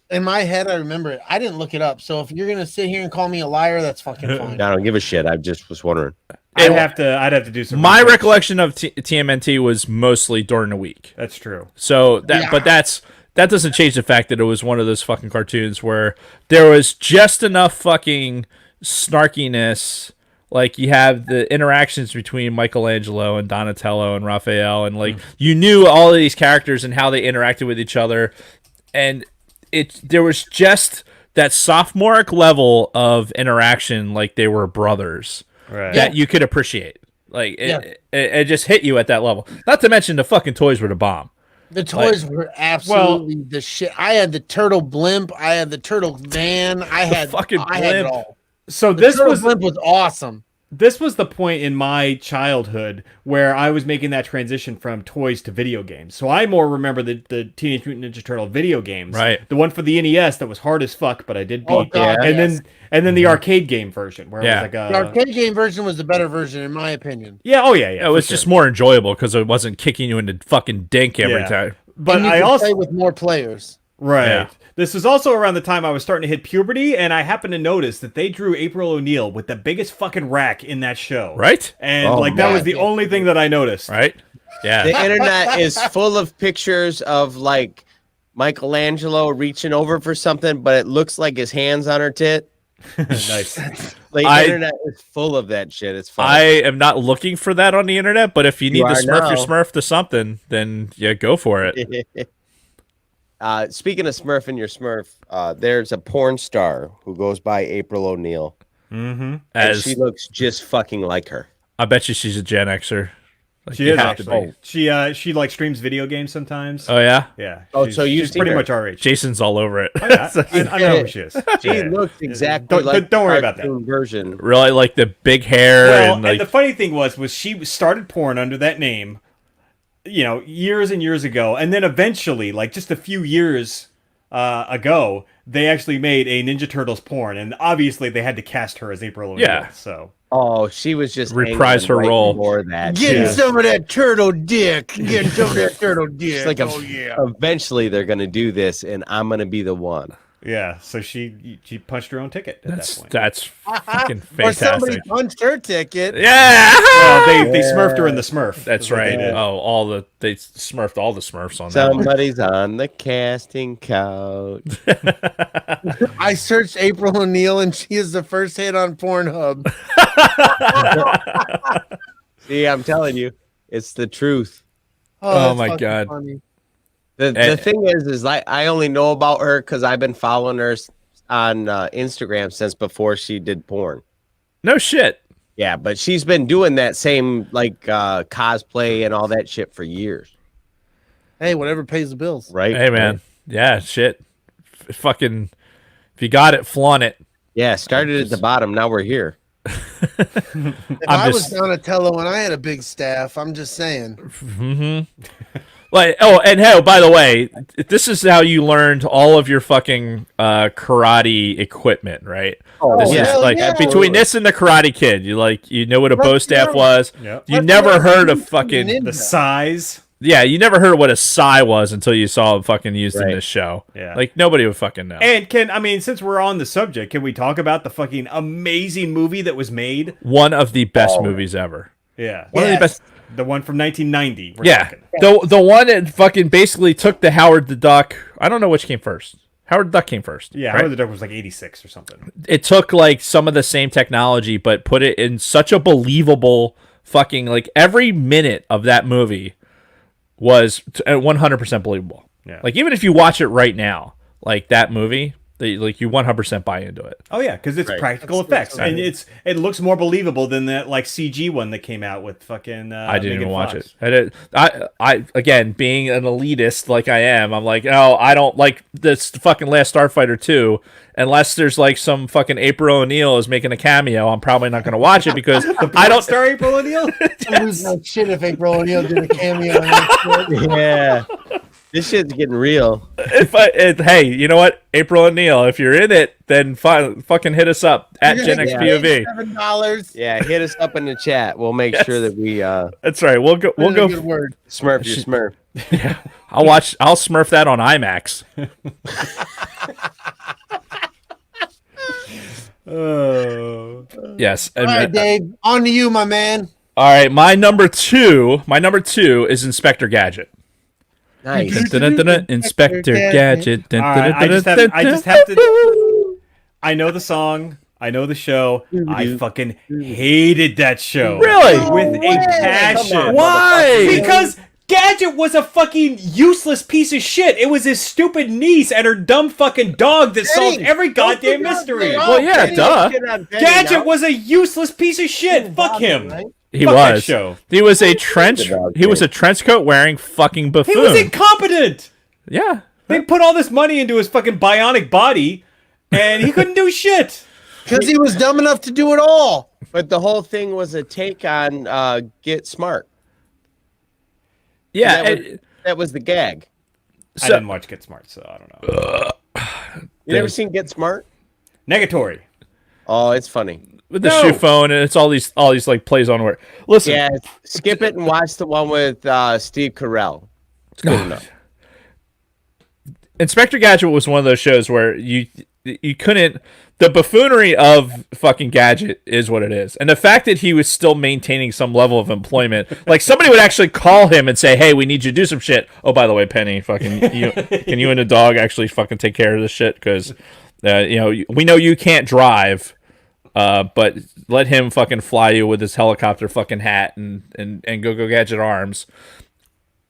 In my head, I remember it. I didn't look it up. So if you're gonna sit here and call me a liar, that's fucking fine. I don't give a shit. I just was wondering. I'd have to do some. My research. recollection of TMNT was mostly during the week. That's true. So but that doesn't change the fact that it was one of those fucking cartoons where there was just enough fucking snarkiness. Like you have the interactions between Michelangelo and Donatello and Raphael, and you knew all of these characters and how they interacted with each other, and there was just that sophomoric level of interaction, like they were brothers, Right. that you could appreciate. Like it just hit you at that level. Not to mention the fucking toys were the bomb. The toys were absolutely the shit. I had the turtle blimp. I had the turtle van. I had fucking I had it blimp. all. So The this turtle was blimp was awesome. this was the point in my childhood where I was making that transition from toys to video games. So I more remember the Teenage Mutant Ninja Turtle video games. Right. The one for the NES that was hard as fuck, but I did beat. Oh, God, and yes. then the arcade game version where it was like The arcade game version was the better version, in my opinion. Yeah, oh yeah. It was just more enjoyable because it wasn't kicking you into fucking dink every Yeah. time. But And you I could also play with more players. Right. Yeah. This was also around the time I was starting to hit puberty, and I happened to notice that they drew April O'Neil with the biggest fucking rack in that show. Right? And Oh, like that man. was the only thing that I noticed. Right? Yeah. The internet is full of pictures of like Michelangelo reaching over for something, but it looks like his hands on her tit. Nice. Like the internet is full of that shit. It's I funny. am not looking for that on the internet, but if you need to are smurf your now. smurf to something, then yeah, go for it. Speaking of smurfing your smurf, there's a porn star who goes by April O'Neil. Mm-hmm. And As she looks just fucking like her. I bet you she's a Gen Xer. Like, She you is have to actually. be. She like streams video games sometimes. Oh yeah, Yeah. Oh, she's, so you've she's seen pretty her. much our age. Jason's all over it. I know who she is. She Yeah. looks exactly like don't worry the about that. cartoon version. Really like the big hair Well, and like the funny thing was she started porn under that name, years and years ago, and then eventually, like just a few years ago, they actually made a Ninja Turtles porn, and obviously they had to cast her as April O'Neil. Yeah. So Oh, she was just Reprise her angling role. for that. Getting Yeah. some of that turtle dick. Getting some of that turtle dick. It's like eventually they're gonna do this, and I'm gonna be the one. yeah, so she punched her own ticket at that point. that's fucking Or somebody fantastic. punched her ticket. Yeah. They smurfed her in the Smurf. That's what right. they did. Oh, they smurfed all the Smurfs on that one. Somebody's on the casting couch. I searched April O'Neil, and she is the first hit on Pornhub. See, I'm telling you, it's the truth. Oh, that's my fucking God. funny. The thing is like I only know about her because I've been following her on Instagram since before she did porn. No shit. Yeah, but she's been doing that same like cosplay and all that shit for years, Hey, whatever pays the bills. right? Hey man. Yeah, shit. Fucking if you got it, flaunt it. Yeah, started at the bottom. Now we're here. If I was Donatello and I had a big staff, I'm just saying. Like, and hey, by the way, this is how you learned all of your fucking karate equipment, right? Oh, This yeah. is like Yeah. between this and the Karate Kid, you know what a bow staff was. Yep. You never heard of fucking The size. yeah, you never heard what a sai was until you saw it fucking used in Right. this show. Yeah. Like nobody would fucking know. And since we're on the subject, can we talk about the fucking amazing movie that was made? One of the best movies ever. Yeah. One of the best. The one from 1990. We're Yeah, talking. the one that fucking basically took the Howard the Duck. I don't know which came first. Howard the Duck came first. Yeah, right? Howard the Duck was like 86 or something. It took like some of the same technology, but put it in such a believable fucking like every minute of that movie was 100% believable. Yeah. Like even if you watch it right now, like that movie, like you 100% buy into it. Oh yeah, because it's Right. practical effects, and it looks more believable than that like CG one that came out with fucking. I didn't even Megan watch Fox. it. I again being an elitist like I am, I'm like, oh, I don't like this fucking Last Starfighter 2 unless there's like some fucking April O'Neil is making a cameo. I'm probably not going to watch it because I don't. Star April O'Neil. I lose my shit if April O'Neil did a cameo on that shit. Yeah, this shit's getting real. Hey, you know what, April O'Neil, if you're in it, then fucking hit us up at You're Gen gonna X get POV. $7. Yeah, hit us up in the chat. We'll make sure that we That's right. We'll go. That's a good word. smurf your smurf. I'll Smurf that on IMAX. Oh. Yes. All right, Dave. On to you, my man. All right. My number two is Inspector Gadget. Nice. Inspector Gadget. All right, I just have to. I know the song. I know the show. I fucking hated that show. Really? With a passion. Come on, Why? Because Gadget was a fucking useless piece of shit. It was his stupid niece and her dumb fucking dog that solved every goddamn mystery. Well, yeah, duh. Gadget was a useless piece of shit. Fuck him. He Fuck that was. show. He was a trench. He was a trench coat wearing fucking buffoon. He was incompetent. Yeah. They put all this money into his fucking bionic body, and he couldn't do shit. Because he was dumb enough to do it all. But the whole thing was a take on Get Smart. Yeah, that was the gag. I didn't watch Get Smart, so I don't know. You never seen Get Smart? Negatory. Oh, it's funny. with the shoe phone, and it's all these like plays on where. Listen, yeah, skip it and watch the one with Steve Carell. It's good enough. Inspector Gadget was one of those shows where you couldn't. The buffoonery of fucking Gadget is what it is, and the fact that he was still maintaining some level of employment, like somebody would actually call him and say, "Hey, we need you to do some shit." Oh, by the way, Penny, fucking, can you and the dog actually fucking take care of this shit? Because we know you can't drive, but let him fucking fly you with his helicopter fucking hat and go Gadget arms.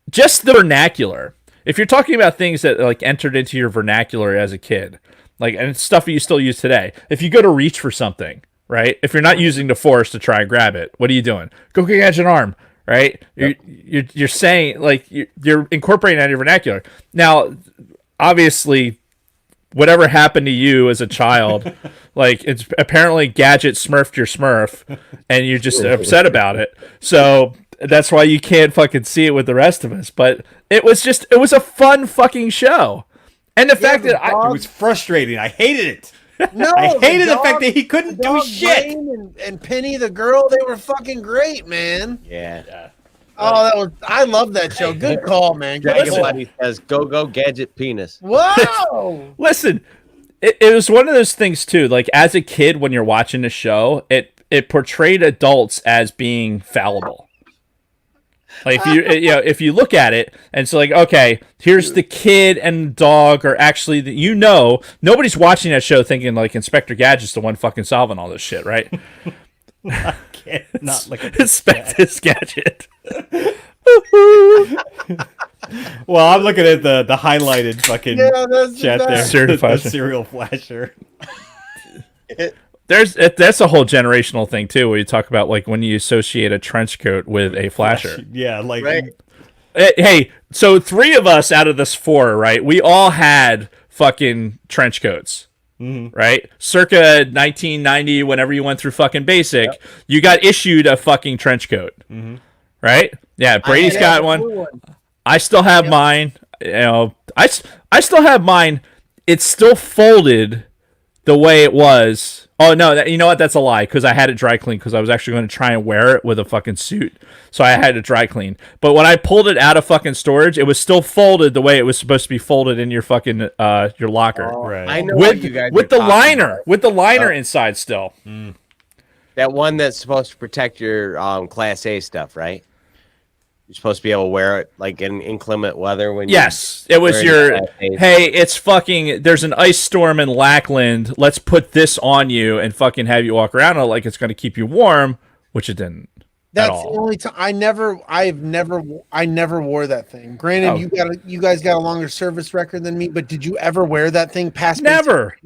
Just the vernacular. If you're talking about things that like entered into your vernacular as a kid, like, and it's stuff that you still use today. If you go to reach for something, right? If you're not using the force to try and grab it, what are you doing? Go Gadget arm, right? Yep. You're saying, like, you're incorporating that in your vernacular. Now, obviously, whatever happened to you as a child, like, it's apparently Gadget smurfed your Smurf, and you're just upset about it. So that's why you can't fucking see it with the rest of us. But it was a fun fucking show. And the fact that it was frustrating. I hated it. No, I hated the fact that he couldn't do shit. And Penny the girl, they were fucking great, man. Yeah. Oh, I love that show. Good call, man. Dragon Buddy says, "Go Gadget penis." Whoa! Listen, it was one of those things too. Like, as a kid, when you're watching the show, it portrayed adults as being fallible. Like, if you look at it and it's like, okay, here's the kid and the dog are actually nobody's watching that show thinking like Inspector Gadget's the one fucking solving all this shit, right? I can't not look at Inspector Gadget. Well, I'm looking at the highlighted fucking chat there. Certified the serial flasher. That's a whole generational thing too, where you talk about like when you associate a trench coat with a flasher. Yeah, like right. Hey, so 3 of us out of this 4, right? We all had fucking trench coats, right? Circa 1990, whenever you went through fucking basic, you got issued a fucking trench coat, right? Yeah, Brady's got one. I still have mine. I still have mine. It's still folded the way it was. Oh, no, you know what? That's a lie, because I had it dry clean, because I was actually going to try and wear it with a fucking suit. So I had it dry clean. But when I pulled it out of fucking storage, it was still folded the way it was supposed to be folded in your fucking your locker. right. I know what you guys with are the talking liner, about. with the liner inside still. That one that's supposed to protect your Class A stuff, right? You're supposed to be able to wear it like in inclement weather when Yes, it was your, hey, it's fucking, there's an ice storm in Lackland, let's put this on you and fucking have you walk around like it's going to keep you warm, which it didn't. That's the only time I never wore that thing. Granted, you guys got a longer service record than me, but did you ever wear that thing past? Never,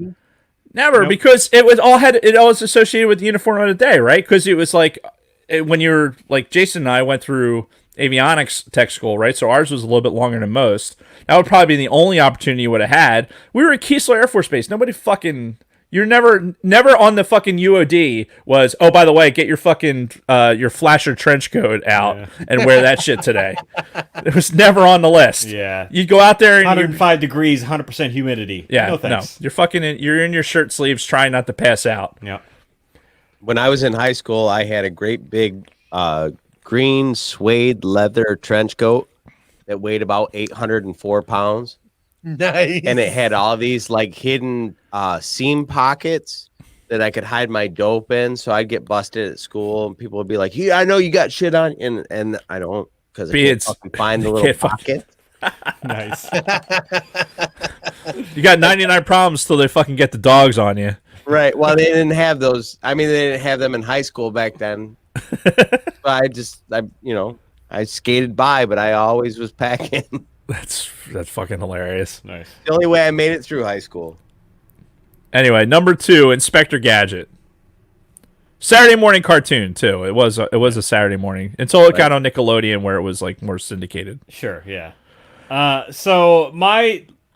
because it was associated with the uniform of the day, right? Because it was like when you're like Jason and I went through avionics tech school, right? So ours was a little bit longer than most. That would probably be the only opportunity you would have had. We were at Keesler Air Force Base. Nobody fucking, you're never on the fucking UOD was, oh, by the way, get your fucking your flasher trench coat out and wear that shit today. It was never on the list. Yeah. You'd go out there and 105 degrees, 100% humidity. Yeah, no thanks. You're in your shirt sleeves trying not to pass out. Yeah. When I was in high school, I had a great big green suede leather trench coat that weighed about 804 pounds. Nice. And it had all these like hidden seam pockets that I could hide my dope in. So I'd get busted at school and people would be like, "Yeah, I know you got shit on," and I don't, because I can't fucking find the little pocket. Nice. You got 99 problems till they fucking get the dogs on you. Right. Well, they didn't have those. I mean, they didn't have them in high school back then. But I skated by, but I always was packing. That's fucking hilarious. Nice. The only way I made it through high school. Anyway, number 2, Inspector Gadget. Saturday morning cartoon too. It was a Saturday morning until it got on Nickelodeon, where it was like more syndicated. Sure. Yeah. So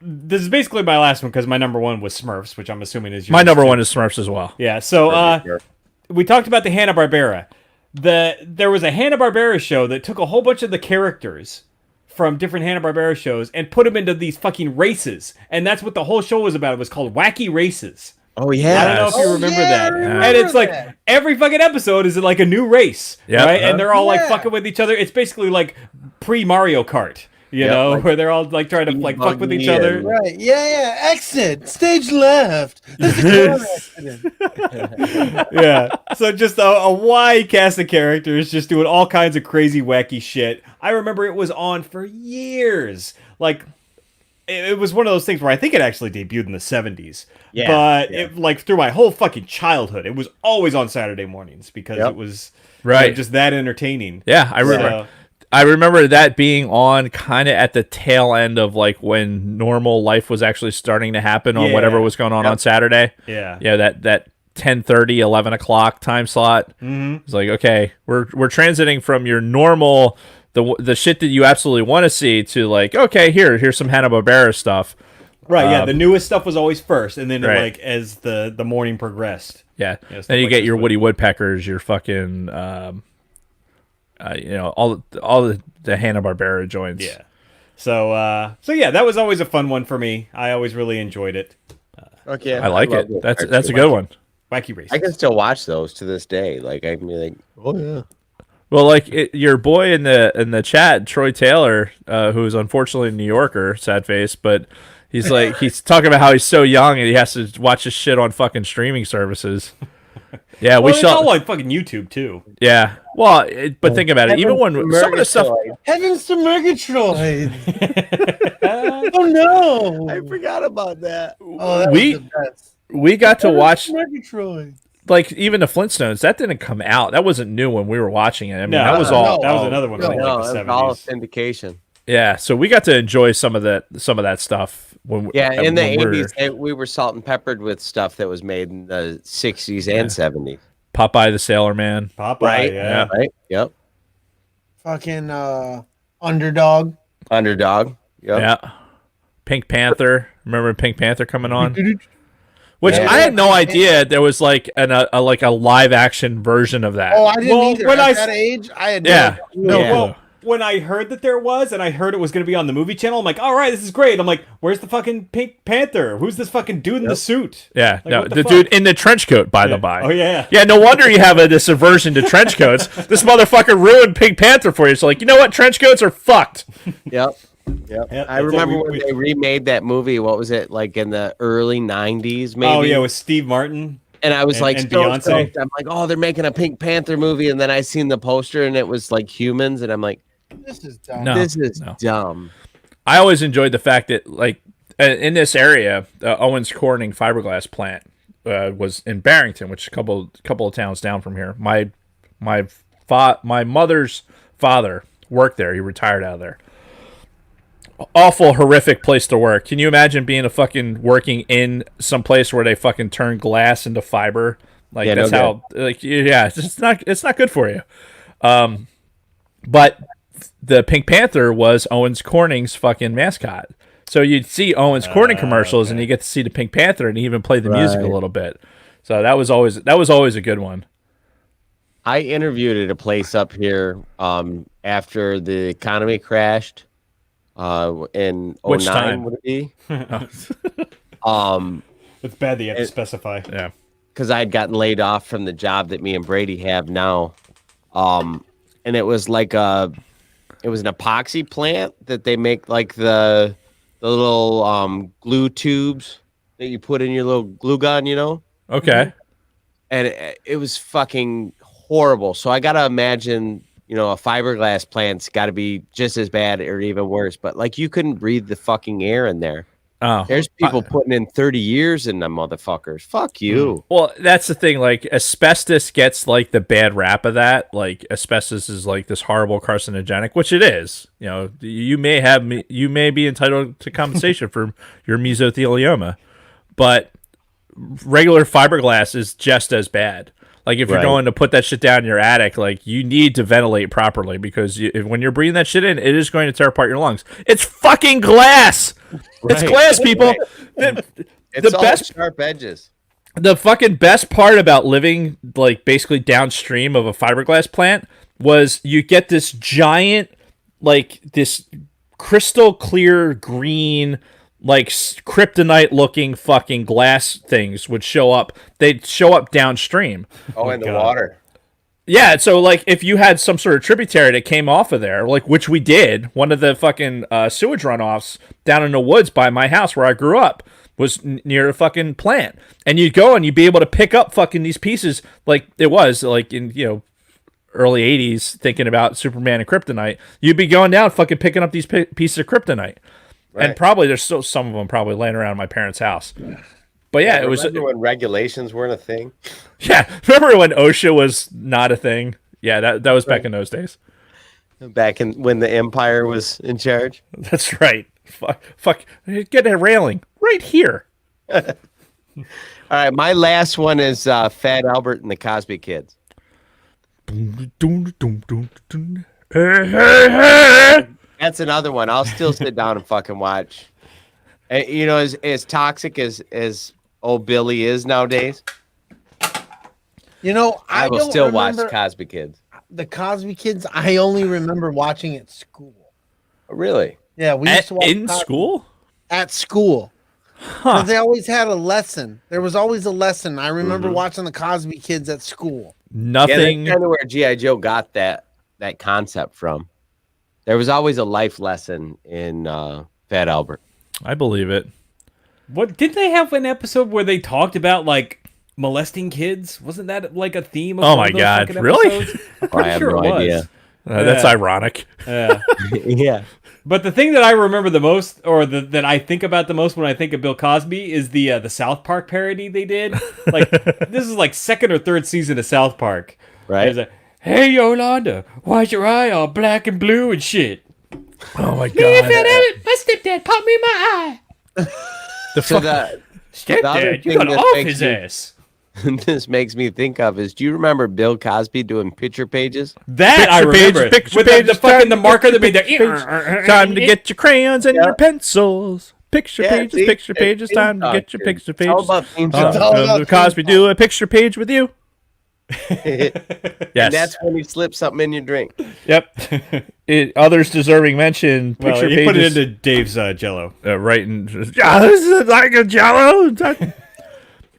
this is basically my last one because my number 1 was Smurfs, which I'm assuming is yours. My number 1 is Smurfs as well. Yeah. So we talked about the Hanna-Barbera. There was a Hanna-Barbera show that took a whole bunch of the characters from different Hanna-Barbera shows and put them into these fucking races. And that's what the whole show was about. It was called Wacky Races. Oh, yeah. I don't know if you remember that. remember And it's like that. every fucking episode is like a new race, Yep. right? And they're all like Yeah. fucking with each other. It's basically like pre-Mario Kart, you Yep, know, like where they're all like trying to like fuck with each other. and- Right. Yeah. Exit. Stage left. There's a car accident. Yeah. So just a wide cast of characters just doing all kinds of crazy, wacky shit. I remember it was on for years. Like, it was one of those things where I think it actually debuted in the 70s. Yeah, But yeah. it like through my whole fucking childhood, it was always on Saturday mornings because Yep. it was Right. just that entertaining. Yeah, I remember. So- I remember that being on kind of at the tail end of like when normal life was actually starting to happen on Yeah. whatever was going on Saturday. Yeah. Yeah, that 10:30, 11 o'clock time slot. Mm-hmm. It's like, okay, we're transiting from your normal the shit that you absolutely want to see to like, okay, here's some Hanna-Barbera stuff. Right, yeah. The newest stuff was always first, and then Right. like as the morning progressed. Yeah. Yeah, stuff Then you like get this your one. Woody Woodpeckers, your fucking all the Hanna-Barbera joints. Yeah. So yeah, that was always a fun one for me. I always really enjoyed it. Okay, I like love it. those That's a cartoons. good one. Wacky Race. I can still watch those to this day. Like I can be like, oh yeah. Well, like your boy in the chat, Troy Taylor, who's unfortunately a New Yorker, sad face, but he's like he's talking about how he's so young and he has to watch his shit on fucking streaming services. Yeah, well, we it's shall. all like fucking YouTube too. Yeah, well, but think about it. Even when some of the stuff, Heavens to Murgatroyd. Oh no. I forgot about that. Oh, that We- was the best. we got to watch, Murgatroyd. like even the Flintstones, that didn't come out. That wasn't new when we were watching it. I mean, No, that was no, all. That was another one from No, like the it's all 70s. syndication. Yeah, so we got to enjoy some of that stuff when Yeah, in the when we were 80s, we were salt and peppered with stuff that was made in the 60s and 70s. Popeye the Sailor Man. Popeye, Right? yeah. Right? Yep. Fucking Underdog. Underdog. Yep. Yeah. Pink Panther. Remember Pink Panther coming on? Which Yeah. I had no idea there was like a live action version of that. Oh, I didn't Well, either. when At I that s- age, I had Yeah. no Yeah. Well, when I heard that there was, and I heard it was going to be on the movie channel, I'm like, all right, this is great. I'm like, where's the fucking Pink Panther? Who's this fucking dude in the suit? Yeah, Like, no, what the the fuck? dude in the trench coat, by the by. Oh, yeah. Yeah, no wonder you have this aversion to trench coats. This motherfucker ruined Pink Panther for you. So, like, you know what? Trench coats are fucked. Yep. Yep, I that's it. remember We- when we- they remade that movie. What was it, like in the early 90s, maybe? Oh, yeah, with Steve Martin. And I was and- like, and so Beyonce. stoked. I'm like, oh, they're making a Pink Panther movie. And then I seen the poster and it was like humans. And I'm like, This is dumb. No. this is no. dumb. I always enjoyed the fact that, like, in this area, Owens Corning fiberglass plant was in Barrington, which is a couple of towns down from here. My mother's father worked there. He retired out of there. Awful, horrific place to work. Can you imagine being working in some place where they fucking turn glass into fiber? Like Yeah, that's no how. Like yeah, it's not good for you. But the Pink Panther was Owens Corning's fucking mascot. So you'd see Owens Corning commercials, and you get to see the Pink Panther, and he even played the music a Right. little bit. So that was always a good one. I interviewed at a place up here after the economy crashed in Which 09, time? would it be? It's bad that you have to specify. Yeah. Because I had gotten laid off from the job that me and Brady have now. And it was like it was an epoxy plant that they make like the little glue tubes that you put in your little glue gun, you know? Okay. And it was fucking horrible. So I got to imagine, you know, a fiberglass plant's got to be just as bad or even worse. But like you couldn't breathe the fucking air in there. Oh. There's people putting in 30 years in them motherfuckers. Fuck you. Well, that's the thing. Like, asbestos gets like the bad rap of that. Like, asbestos is like this horrible carcinogenic, which it is. You know, you may be entitled to compensation for your mesothelioma, but regular fiberglass is just as bad. Like, if you're Right. going to put that shit down in your attic, like, you need to ventilate properly because when you're breathing that shit in, it is going to tear apart your lungs. It's fucking glass. It's Right. glass, people. Right. The It's all best sharp edges. The fucking best part about living like basically downstream of a fiberglass plant was you get this giant, like this crystal clear green, like kryptonite looking fucking glass things would show up. They'd show up downstream. Oh, in the water. Yeah, so like if you had some sort of tributary that came off of there, like which we did, one of the fucking sewage runoffs down in the woods by my house where I grew up was near a fucking plant, and you'd go and you'd be able to pick up fucking these pieces, like it was like in early 80s, thinking about Superman and kryptonite. You'd be going down fucking picking up these pieces of kryptonite, and probably there's still some of them probably laying around my parents' house. But yeah, it was when regulations weren't a thing. Yeah, remember when OSHA was not a thing? Yeah, that was back in those days. Back in when the Empire was in charge. That's right. Fuck, get a railing right here. All right, my last one is Fat Albert and the Cosby Kids. That's another one. I'll still sit down and fucking watch. And, you know, as toxic as old Billy is nowadays. You know, I will don't still watch remember Cosby Kids. the Cosby Kids. I only remember watching at school. Really? Yeah, we used to watch in Cosby school. at school. Huh. They always had a lesson. There was always a lesson. I remember watching the Cosby Kids at school. Nothing. Yeah, that's kind of where G.I. Joe got that concept from. There was always a life lesson in Fat Albert. I believe it. What did they have an episode where they talked about like molesting kids? Wasn't that like a theme of Oh one my of those God, fucking really? episodes? I'm I pretty have sure no it was. idea. That's ironic. Yeah. Yeah. But the thing that I remember the most, or that I think about the most when I think of Bill Cosby, is the South Park parody they did. Like this is like second or third season of South Park. Right. There's a, hey Yolanda, why's your eye all black and blue and shit? Oh my My God. stepdad popped me in my eye. So the other Stepdad, you thing got that off makes his me- ass. this makes me think of is, do you remember Bill Cosby doing picture pages? That I Picture remember. pages, picture With pages, the fucking time the to marker get that made the Time to get your crayons and your pencils. Picture Yeah, pages, see? picture pages. Time to Theme get your song, picture It's all pages. about theme It's song. all about Cosby theme do a picture page with you. And Yes. that's when you slip something in your drink. Yep. Others deserving mention. Well, Picture you pages. put it into Dave's Jello. Right in. Yeah, this is like a Jello.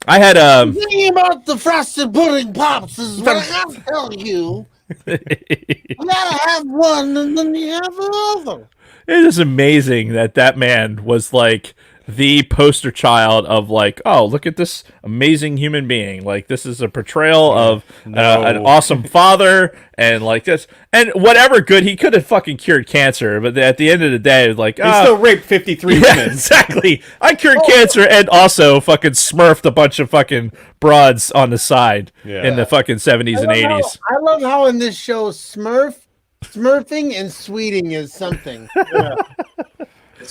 I had Thinking about the frosted pudding pops is what I gotta tell you. You gotta have one and then you have the other. It is amazing that man was like the poster child of like, oh, look at this amazing human being. Like, this is a portrayal of an awesome father, and like this, and whatever good he could have fucking cured cancer, but at the end of the day, it was like, He still raped 53 yeah, women. exactly. I cured cancer and also fucking smurfed a bunch of fucking broads on the side in the fucking 70s and 80s. I love how in this show smurfing and sweeting is something. Yeah.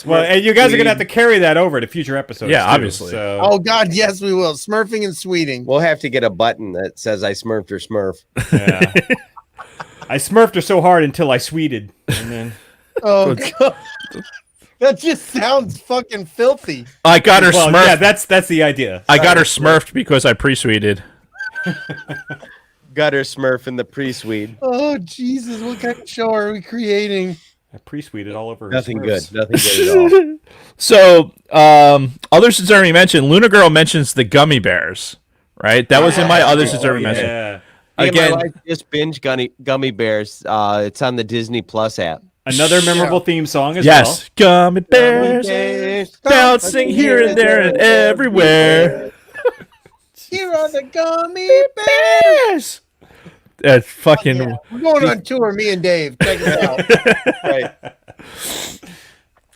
Well, and you guys are gonna have to carry that over to future episodes. Yeah, too, obviously. So. Oh God, yes, we will. Smurfing and sweeting. We'll have to get a button that says I smurfed or smurf. Yeah. I smurfed her so hard until I sweeted, and then Oh God, that just sounds fucking filthy. I got her well, smurfed. yeah, that's the idea. I got her smurfed because I pre-sweeted. Gutter smurf in the pre-Swede. Oh Jesus, what kind of show are we creating? I pre-sweeted all over. her Nothing good. Smurfs. Nothing good at all. So, others deserving mention. Luna Girl mentions the gummy bears, right? That was in my others deserving mention. Yeah. Again, Again, my wife just binge gummy bears. It's on the Disney Plus app. Another memorable theme song as yes, gummy bears, bouncing here and there and everywhere. Here are the gummy Bears. That's fucking. bears. We're going on tour, me and Dave. Check it out. Right.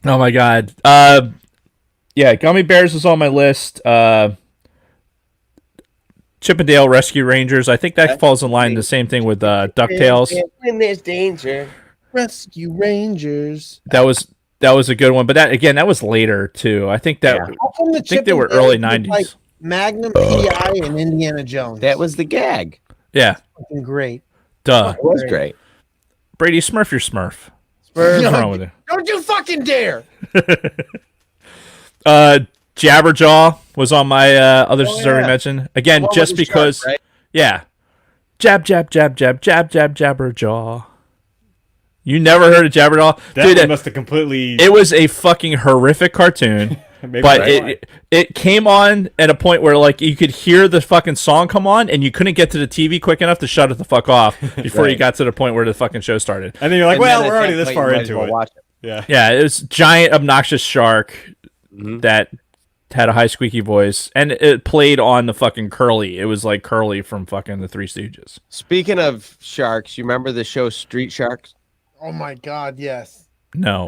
Oh my god. Yeah, gummy bears is on my list. Chippendale Rescue Rangers. I think that falls in line the same thing with DuckTales. When there's danger. Rescue Rangers. That was a good one, but that was later too. I think that Yeah. How come the I think they were early 90s. Like Magnum PI and Indiana Jones. That was the gag. Yeah, fucking great. duh. It was great. Brady, Smurf your Smurf. Spurs. What's wrong with you? Don't you fucking dare! Jabberjaw was on my other deserving mention. Again, One with just the because, shark, right? yeah. Jab, jab, jab, jab, jab, jab, Jabberjaw. You never heard of Jabberjaw? That Dude, one must have completely. it was a fucking horrific cartoon. Maybe But that's why. it came on at a point where like you could hear the fucking song come on and you couldn't get to the TV quick enough to shut it the fuck off before you got to the point where the fucking show started. And then you're like, And well, then we're at already that this point, far you might as into well it. watch it. Yeah. Yeah, it was giant obnoxious shark that had a high squeaky voice and it played on the fucking Curly. It was like Curly from fucking the Three Stooges. Speaking of sharks, you remember the show Street Sharks? Oh my God, yes. No.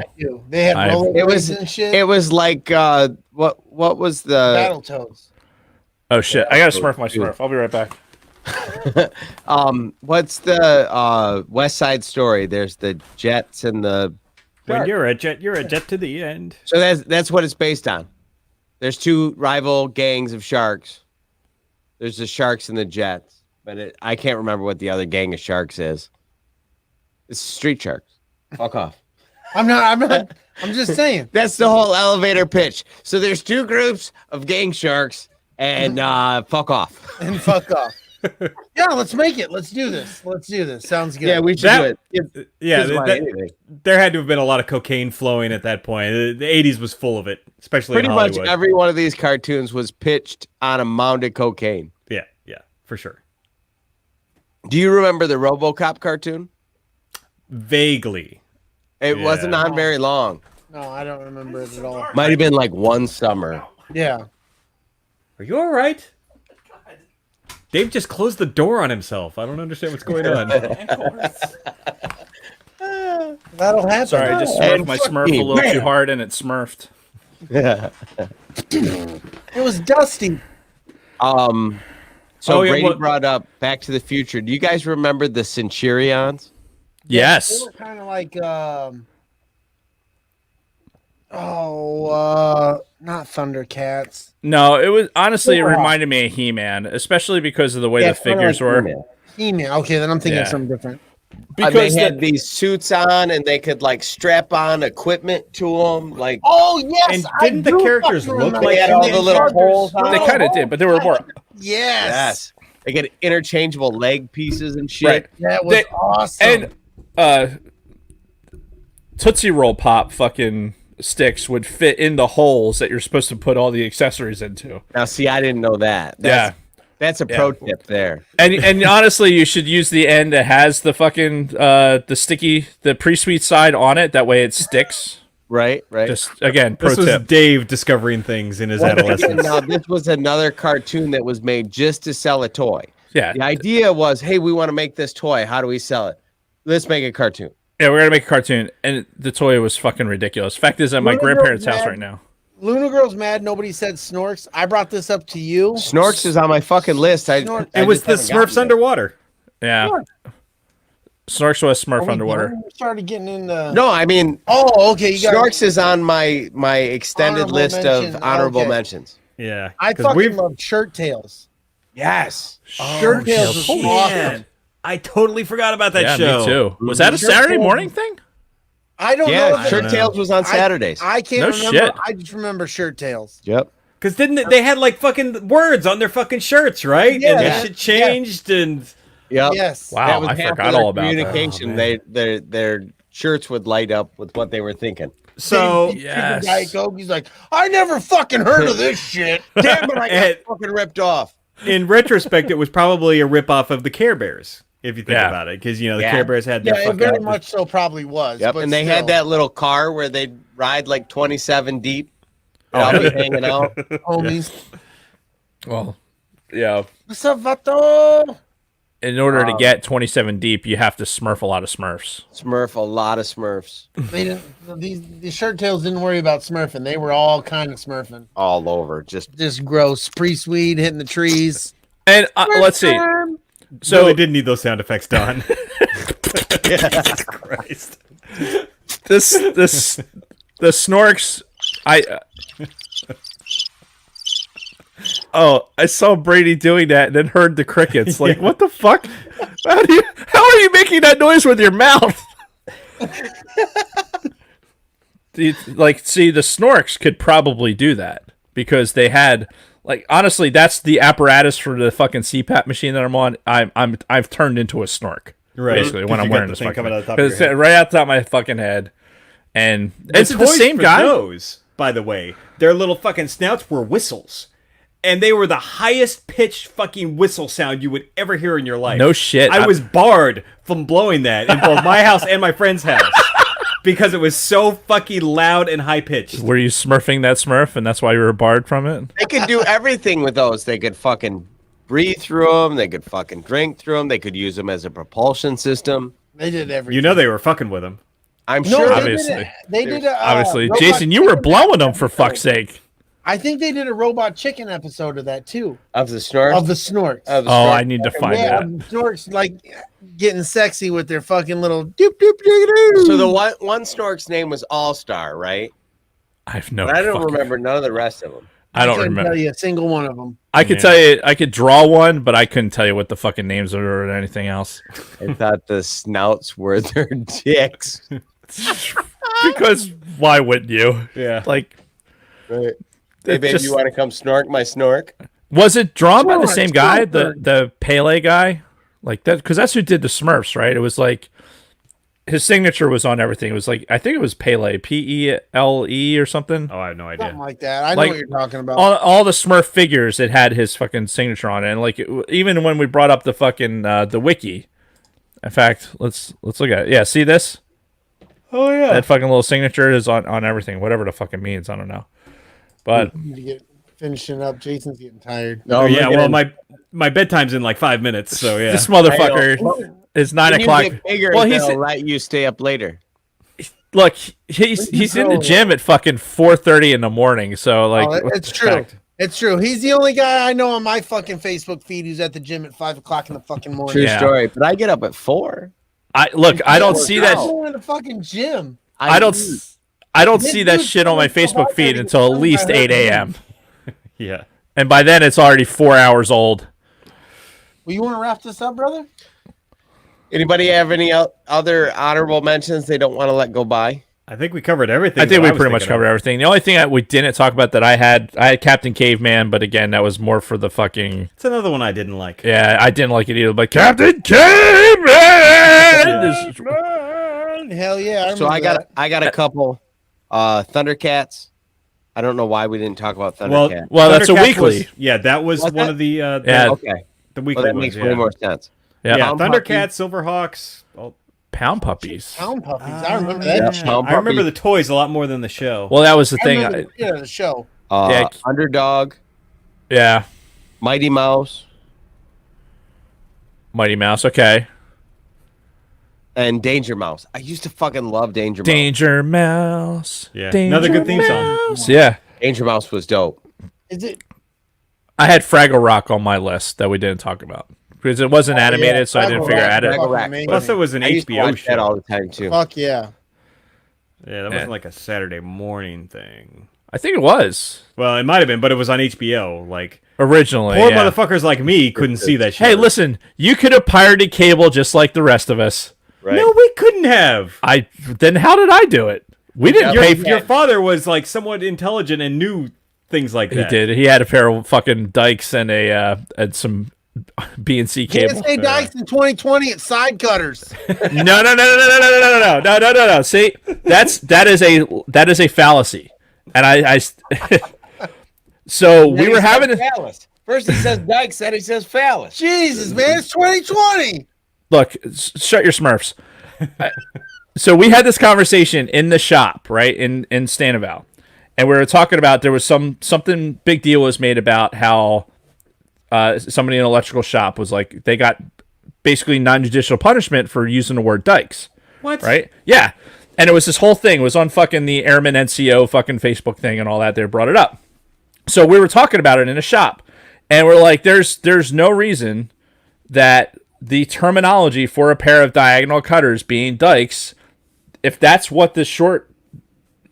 They had I've- rollerblades and shit. It was like what was the Battletoads. Oh shit. I gotta smurf my smurf. I'll be right back. what's the West Side Story? There's the jets and the When you're a jet to the end. so that's what it's based on. There's two rival gangs of sharks. There's the sharks and the jets, but I can't remember what the other gang of sharks is. It's Street Sharks. Fuck off. I'm not. I'm just saying. That's the whole elevator pitch. So there's two groups of gang sharks, and fuck off. And fuck off. Yeah, let's make it. Let's do this. Sounds good. Yeah, we should That- do it. Yeah, Just about anything. there had to have been a lot of cocaine flowing at that point. The 80s was full of it, especially Pretty in much Hollywood. every one of these cartoons was pitched on a mound of cocaine. Yeah, for sure. Do you remember the RoboCop cartoon? Vaguely. It wasn't on very long. No, I don't remember it at all. Might have been like one summer. Yeah. Are you all right? Dave just closed the door on himself. I don't understand what's going on. That'll happen. Sorry, I just smurfed my smurf a little too hard and it smurfed. It was dusty. So Oh, yeah, Brady what- brought up Back to the Future. Do you guys remember the Centurions? They Yes. were kind of like not Thundercats. No, it was honestly it Yeah. reminded me of He-Man, especially because of the way the it's kinda figures like were. He-Man. He-Man. Okay, then I'm thinking of Yeah. something different. They had these suits on, and they could like strap on equipment to them. Like Oh yes, And didn't the characters look remember like They had all the little holes on They them. kind of did, but they were more. Yes. They get interchangeable leg pieces and shit. Right. That was They- awesome. And Tootsie Roll Pop fucking sticks would fit in the holes that you're supposed to put all the accessories into. Now, see, I didn't know that. That's a pro tip there. And honestly, you should use the end that has the fucking the pre-sweet side on it. That way it sticks. Right. Just again, pro This was tip. Dave discovering things in his adolescence. Now, this was another cartoon that was made just to sell a toy. Yeah, The idea was, hey, we want to make this toy. How do we sell it? Let's make a cartoon. yeah, we're gonna make a cartoon, and the toy was fucking ridiculous. Fact is, at my Luna grandparents' Girl's house mad. right now. Luna Girl's mad. Nobody said Snorks. I brought this up to you. Snorks is on my fucking list. Snorks. I It was just the haven't gotten Smurfs there. underwater. Yeah, Snorks was Smurf Are we underwater. done? We started getting into. No, I mean, Oh, okay. You got. Snorks is on my extended Honorable list mention, of honorable okay. mentions. Yeah. I 'cause fucking we've- love Shirt Tails. Yes. Shirt Tails is Oh, awesome. man. I totally forgot about that Yeah, show. me too. Was that a Shirt Saturday Tails- morning thing? I don't know. Yeah, If Shirt know. Tails was on Saturdays. I can't No remember. shit. I just remember Shirt Tails. Yep. Because didn't they had like fucking words on their fucking shirts, right? Yeah, and yeah, that shit changed and Yep. Yes. Wow, That was I half of forgot their all about that. communication. Their shirts would light up with what they were thinking. so Dave yes. Diet Coke, he's like, I never fucking heard of this shit. Damn it, I got And- fucking ripped off. in retrospect, it was probably a ripoff of the Care Bears, if you think Yeah. about it. Because, you know, the Yeah. Care Bears had their Yeah, it fucking... very much so probably was. Yep. But And they still. had that little car where they'd ride like 27 deep. I'll be hanging out. homies. Well, yeah. What's up, Vato? In order to get 27 deep, you have to smurf a lot of Smurfs. Smurf, a lot of Smurfs They didn't. These Shirt Tails didn't worry about smurfing. They were all kind of smurfing. all over. Just gross. Pre-sweet hitting the trees. And let's see. So So they did need those sound effects done. Jesus Christ. this the Snorks. I saw Brady doing that and then heard the crickets. Like, what the fuck? How are you making that noise with your mouth? See, the Snorks could probably do that. because they had like honestly, that's the apparatus for the fucking CPAP machine that I'm on. I've turned into a snork. Right. Basically, when I'm wearing this thing fucking coming out of the top because of your it's head. right out the top of my fucking head, and it's the toys same for guy. Those, by the way, their little fucking snouts were whistles, and they were the highest pitched fucking whistle sound you would ever hear in your life. No shit. I was barred from blowing that in both my house and my friend's house because it was so fucking loud and high pitched. Were you smurfing that Smurf, and that's why you were barred from it? They could do everything with those. They could fucking breathe through them. They could fucking drink through them. They could use them as a propulsion system. They did everything. You know they were fucking with him. I'm No, sure. Obviously. They did a Obviously, robot Jason, you were chicken blowing them for episode. fuck's sake. I think they did a robot chicken episode of that too. Of the snort. Of the snorks. Of the Oh, snort. I need to find Yeah, that. snorks like getting sexy with their fucking little doop doop doop doop. So the one snork's name was All Star, right? I have no. But I don't fucking- remember none of the rest of them. I don't couldn't remember. tell you a single one of them. I could tell you, I could draw one, but I couldn't tell you what the fucking names are or anything else. I thought the snouts were their dicks. Because why wouldn't you? Yeah. Like, Right. Hey, it baby, just- you want to come snork my snork? was it drawn by the Sure, same guy, sure. the Pele guy? Like that, because that's who did the Smurfs, right? It was like his signature was on everything. It was like I think it was Pele, Pele or something. Oh, I have no idea. Something like that. I know Like, what you're talking about. All the Smurf figures, it had his fucking signature on it. And like even when we brought up the fucking the wiki, in fact, let's look at it. Yeah, see this? Oh yeah. That fucking little signature is on everything, whatever the fuck it means. I don't know, but We need to get finishing up. Jason's getting tired. No, Oh, yeah. look at Well, him. my bedtime's in like 5 minutes, so yeah. this motherfucker is 9 When you o'clock. get bigger, Well, he's they'll let you stay up later. look, he's in the gym at fucking 4:30 in the morning. So like, Oh, what it's the true. fact? It's true. He's the only guy I know on my fucking Facebook feed who's at the gym at 5 o'clock in the fucking morning. True Yeah. story. But I get up at 4. I don't see that. I'm going to the fucking gym. I don't This see that dude's shit on my doing so Facebook hard feed that until at he's least trying to 8 a.m. Yeah. And by then it's already 4 hours old. Well, you want to wrap this up, brother? Anybody have any other honorable mentions they don't want to let go by? I think we covered everything. I think that we was pretty much thinking of. covered everything. The only thing that we didn't talk about that I had Captain Caveman, but again, that was more for the fucking. It's another one I didn't like. Yeah, I didn't like it either. But Captain Caveman. Hell yeah! So I got a couple. Thundercats. I don't know why we didn't talk about Well, Thundercat. Well, that's a Thundercats weekly. was- yeah, that was What's one that? of the Yeah. Okay. the Well, weekly that ones. makes Yeah. way more sense. Yeah, Yeah, Pound Thundercats, Silverhawks. Oh, pound puppies. Pound puppies. I remember that. yeah. shit. Pound I remember Puppy. the toys a lot more than the show. Well, that was the I thing. remember the show. Yeah. Underdog, Yeah, Mighty Mouse, Mighty Mouse. Okay, and Danger Mouse. I used to fucking love Danger Mouse. Danger Mouse. Yeah. Danger Another good theme song. Mouse. Yeah, Danger Mouse was dope. Is it? I had Fraggle Rock on my list that we didn't talk about because it wasn't animated, yeah, so I didn't Fraggle figure Rock, out it. Fraggle Rock. Amazing. Plus, it was an I used to HBO watch that all show. the time too. Fuck yeah! Yeah, that wasn't like a Saturday morning thing. I think it was Well, it might have been, but it was on HBO. Like, originally. poor yeah. motherfuckers like me couldn't see that shit. Hey, listen, you could have pirated cable just like the rest of us. Right? No, we couldn't have. Then how did I do it? We didn't Your, pay for your father was like somewhat intelligent and knew things like He that. did. He had a pair of fucking dikes and and some BNC Can't cable. say Dykes in 2020 at side cutters. No. See, that is a fallacy, and I so we were having a phallus. First he says Dykes, then he says phallus. Jesus, man, it's 2020. look. Shut your Smurfs. So we had this conversation in the shop, right in Stanival, and we were talking about there was something big deal was made about how somebody in an electrical shop was like they got basically non-judicial punishment for using the word dikes. What? Right? Yeah. And it was this whole thing. It was on fucking the Airman NCO fucking Facebook thing and all that. They brought it up. So we were talking about it in a shop. And we're like, there's no reason that the terminology for a pair of diagonal cutters being dikes, if that's what the short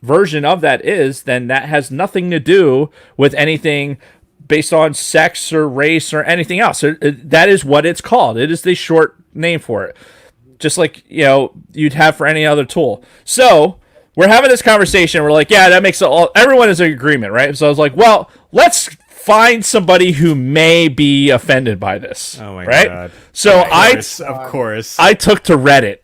version of that is, then that has nothing to do with anything based on sex or race or anything else. That is what it's called. It is the short name for it. Just like, you'd have for any other tool. So we're having this conversation. We're like, yeah, that makes everyone is in agreement, right? So I was like, well, let's find somebody who may be offended by this. Oh my right? God. So Of course. I took to Reddit.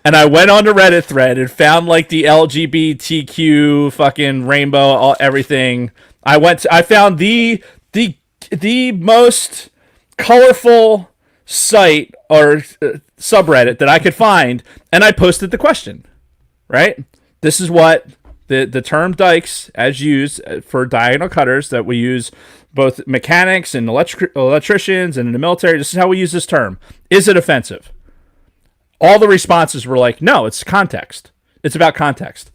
And I went on the Reddit thread and found like the LGBTQ fucking rainbow, everything. I found the most colorful site or subreddit that I could find, and I posted the question. Right? This is what the term dykes, as used for diagonal cutters, that we use both mechanics and electricians and in the military. This is how we use this term. Is it offensive? All the responses were like, no, it's context. It's about context.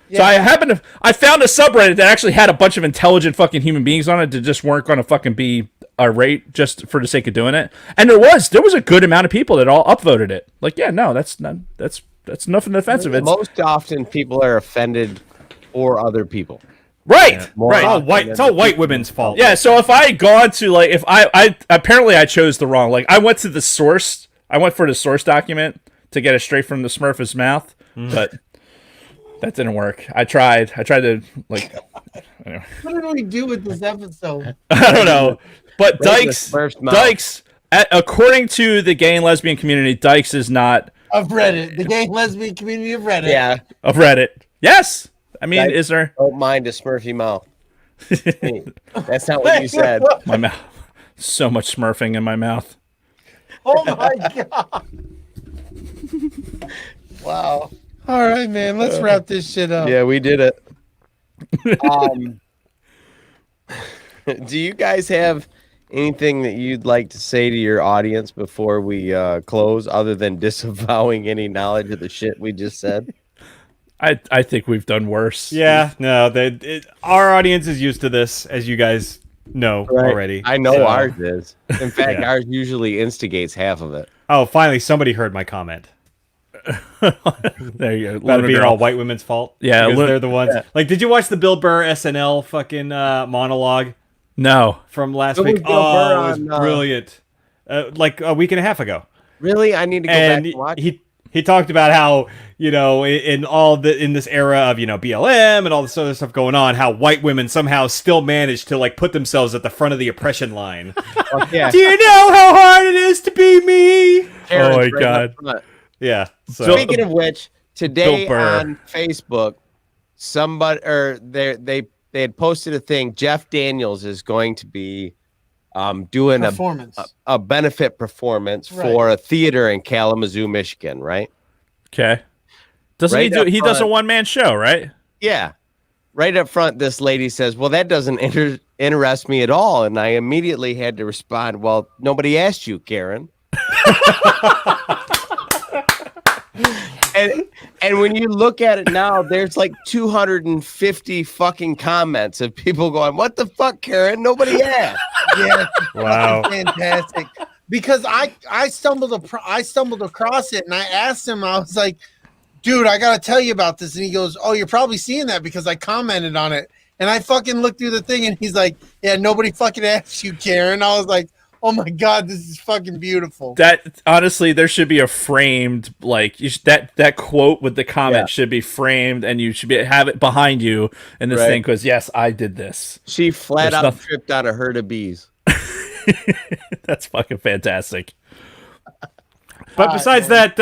Yeah. So I found a subreddit that actually had a bunch of intelligent fucking human beings on it that just weren't going to fucking be irate just for the sake of doing it. And there was a good amount of people that all upvoted it. Like, yeah, no, that's nothing offensive. Most often people are offended for other people. Right. Yeah. Right. It's all white women's fault. Yeah. So if I had gone to like, if I apparently I chose the wrong, like I went to the source. I went for the source document to get it straight from the Smurf's mouth, but that didn't work. I tried to like. Anyway. What did we do with this episode? I don't know, but Dykes, according to the gay and lesbian community, Dykes is not of Reddit, the gay and lesbian community of Reddit. Yeah, of Reddit. Yes, I mean, Dykes is there? Don't mind a Smurfy mouth. That's not what you said. My mouth, so much smurfing in my mouth. Oh my god! Wow. All right, man. Let's wrap this shit up. Yeah, we did it. Do you guys have anything that you'd like to say to your audience before we close, other than disavowing any knowledge of the shit we just said? I think we've done worse. Yeah, no, our audience is used to this, as you guys know already. I know ours is. In fact, ours usually instigates half of it. Oh, finally, somebody heard my comment. There you go. About it being all white women's fault. Yeah, because they're the ones. Yeah. Like, did you watch the Bill Burr SNL fucking monologue? No. From last week. Oh, it was brilliant. Like a week and a half ago. Really? I need to go back and watch. He talked about how, in this era of, BLM and all this other stuff going on, how white women somehow still manage to like put themselves at the front of the oppression line. Yeah. Do you know how hard it is to be me? Oh my God. Yeah. So, speaking of which, today on Facebook, they had posted a thing. Jeff Daniels is going to be doing a benefit performance for a theater in Kalamazoo, Michigan, right? Okay. He does a one-man show, right? Yeah. Right up front, this lady says, well, that doesn't interest me at all. And I immediately had to respond, well, nobody asked you, Karen. And when you look at it now, there's like 250 fucking comments of people going, what the fuck, Karen? Nobody asked. Yeah. Wow. Fantastic. Because I stumbled across it and I asked him, I was like, dude, I got to tell you about this. And he goes, oh, you're probably seeing that because I commented on it. And I fucking looked through the thing and he's like, yeah, nobody fucking asked you, Karen. I was like, oh my God, this is fucking beautiful. That honestly, there should be a framed that quote with the comment should be framed, and you should have it behind you in this thing because yes, I did this. She flat out tripped on a herd of bees. That's fucking fantastic. But besides that,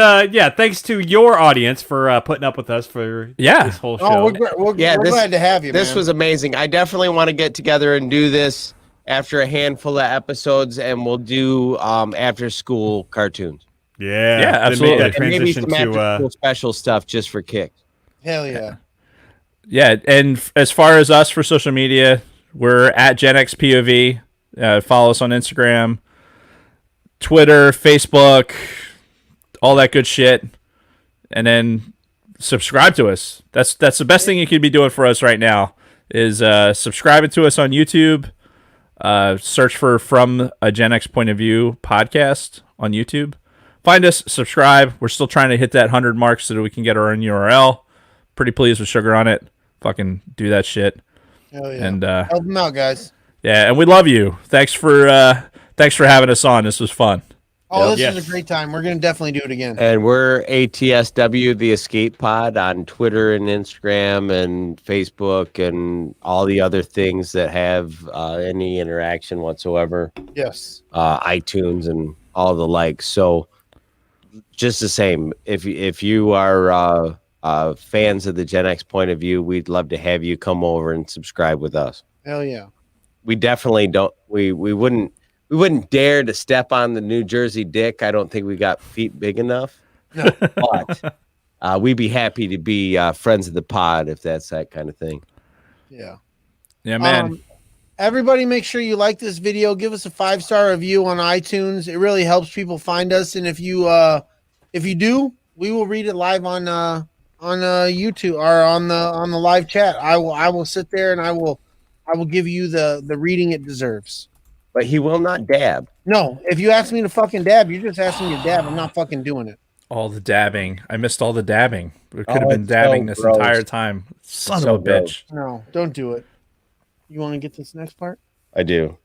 thanks to your audience for putting up with us for this whole show. Oh, we're glad to have you. This was amazing. I definitely want to get together and do this after a handful of episodes, and we'll do after school cartoons. Yeah, absolutely. That transition maybe some after school special stuff just for kicks. Hell yeah. Yeah, and as far as us for social media, we're at X POV. Follow us on Instagram, Twitter, Facebook, all that good shit, and then subscribe to us. That's the best thing you could be doing for us right now is subscribing to us on YouTube. Search for From a Gen X Point of View podcast on YouTube. Find us, subscribe. We're still trying to hit that 100 mark so that we can get our own URL. Pretty pleased with Sugar on it. Fucking do that shit. Hell yeah. And help them out, guys. Yeah, and we love you. Thanks for having us on. This was fun. Oh, Yep. this is Yes. a great time. We're gonna definitely do it again. And we're ATSW, the Escape Pod, on Twitter and Instagram and Facebook and all the other things that have any interaction whatsoever. Yes. iTunes and all the like. So just the same, if you are fans of the Gen X point of view, we'd love to have you come over and subscribe with us. Hell yeah. We definitely don't. We wouldn't dare to step on the New Jersey dick. I don't think we got feet big enough. No. But we'd be happy to be friends of the pod if that's that kind of thing. Yeah. Yeah, man. Everybody make sure you like this video. Give us a 5-star review on iTunes. It really helps people find us. And if you do, we will read it live on YouTube or on the live chat. I will sit there and I will give you the reading it deserves. But he will not dab. No, if you ask me to fucking dab, you're just asking me to dab. I'm not fucking doing it. All the dabbing. I missed all the dabbing. We could have Oh, been it's dabbing so this gross. entire time. Son So of a bitch. No, don't do it. You want to get this next part? I do.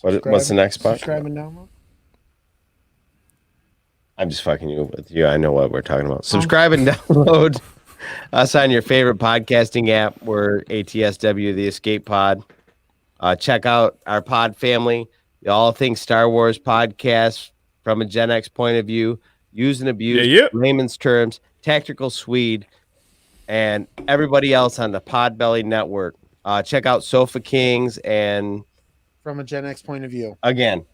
What's the next part? Subscribe and download. I'm just fucking you with you. I know what we're talking about. Subscribe and download us on your favorite podcasting app. We're ATSW, the Escape Pod. Check out our pod family, the All Things Star Wars podcast from a Gen X point of view, use and abuse, layman's terms, tactical Swede, and everybody else on the Podbelly network. Check out Sofa Kings and From a Gen X point of view. again.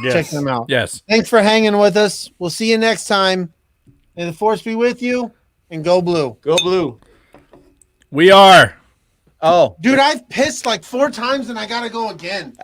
Check them out. Yes. Thanks for hanging with us. We'll see you next time. May the force be with you, and go blue. Go blue. We are. Oh. Dude, I've pissed like 4 times and I gotta go again.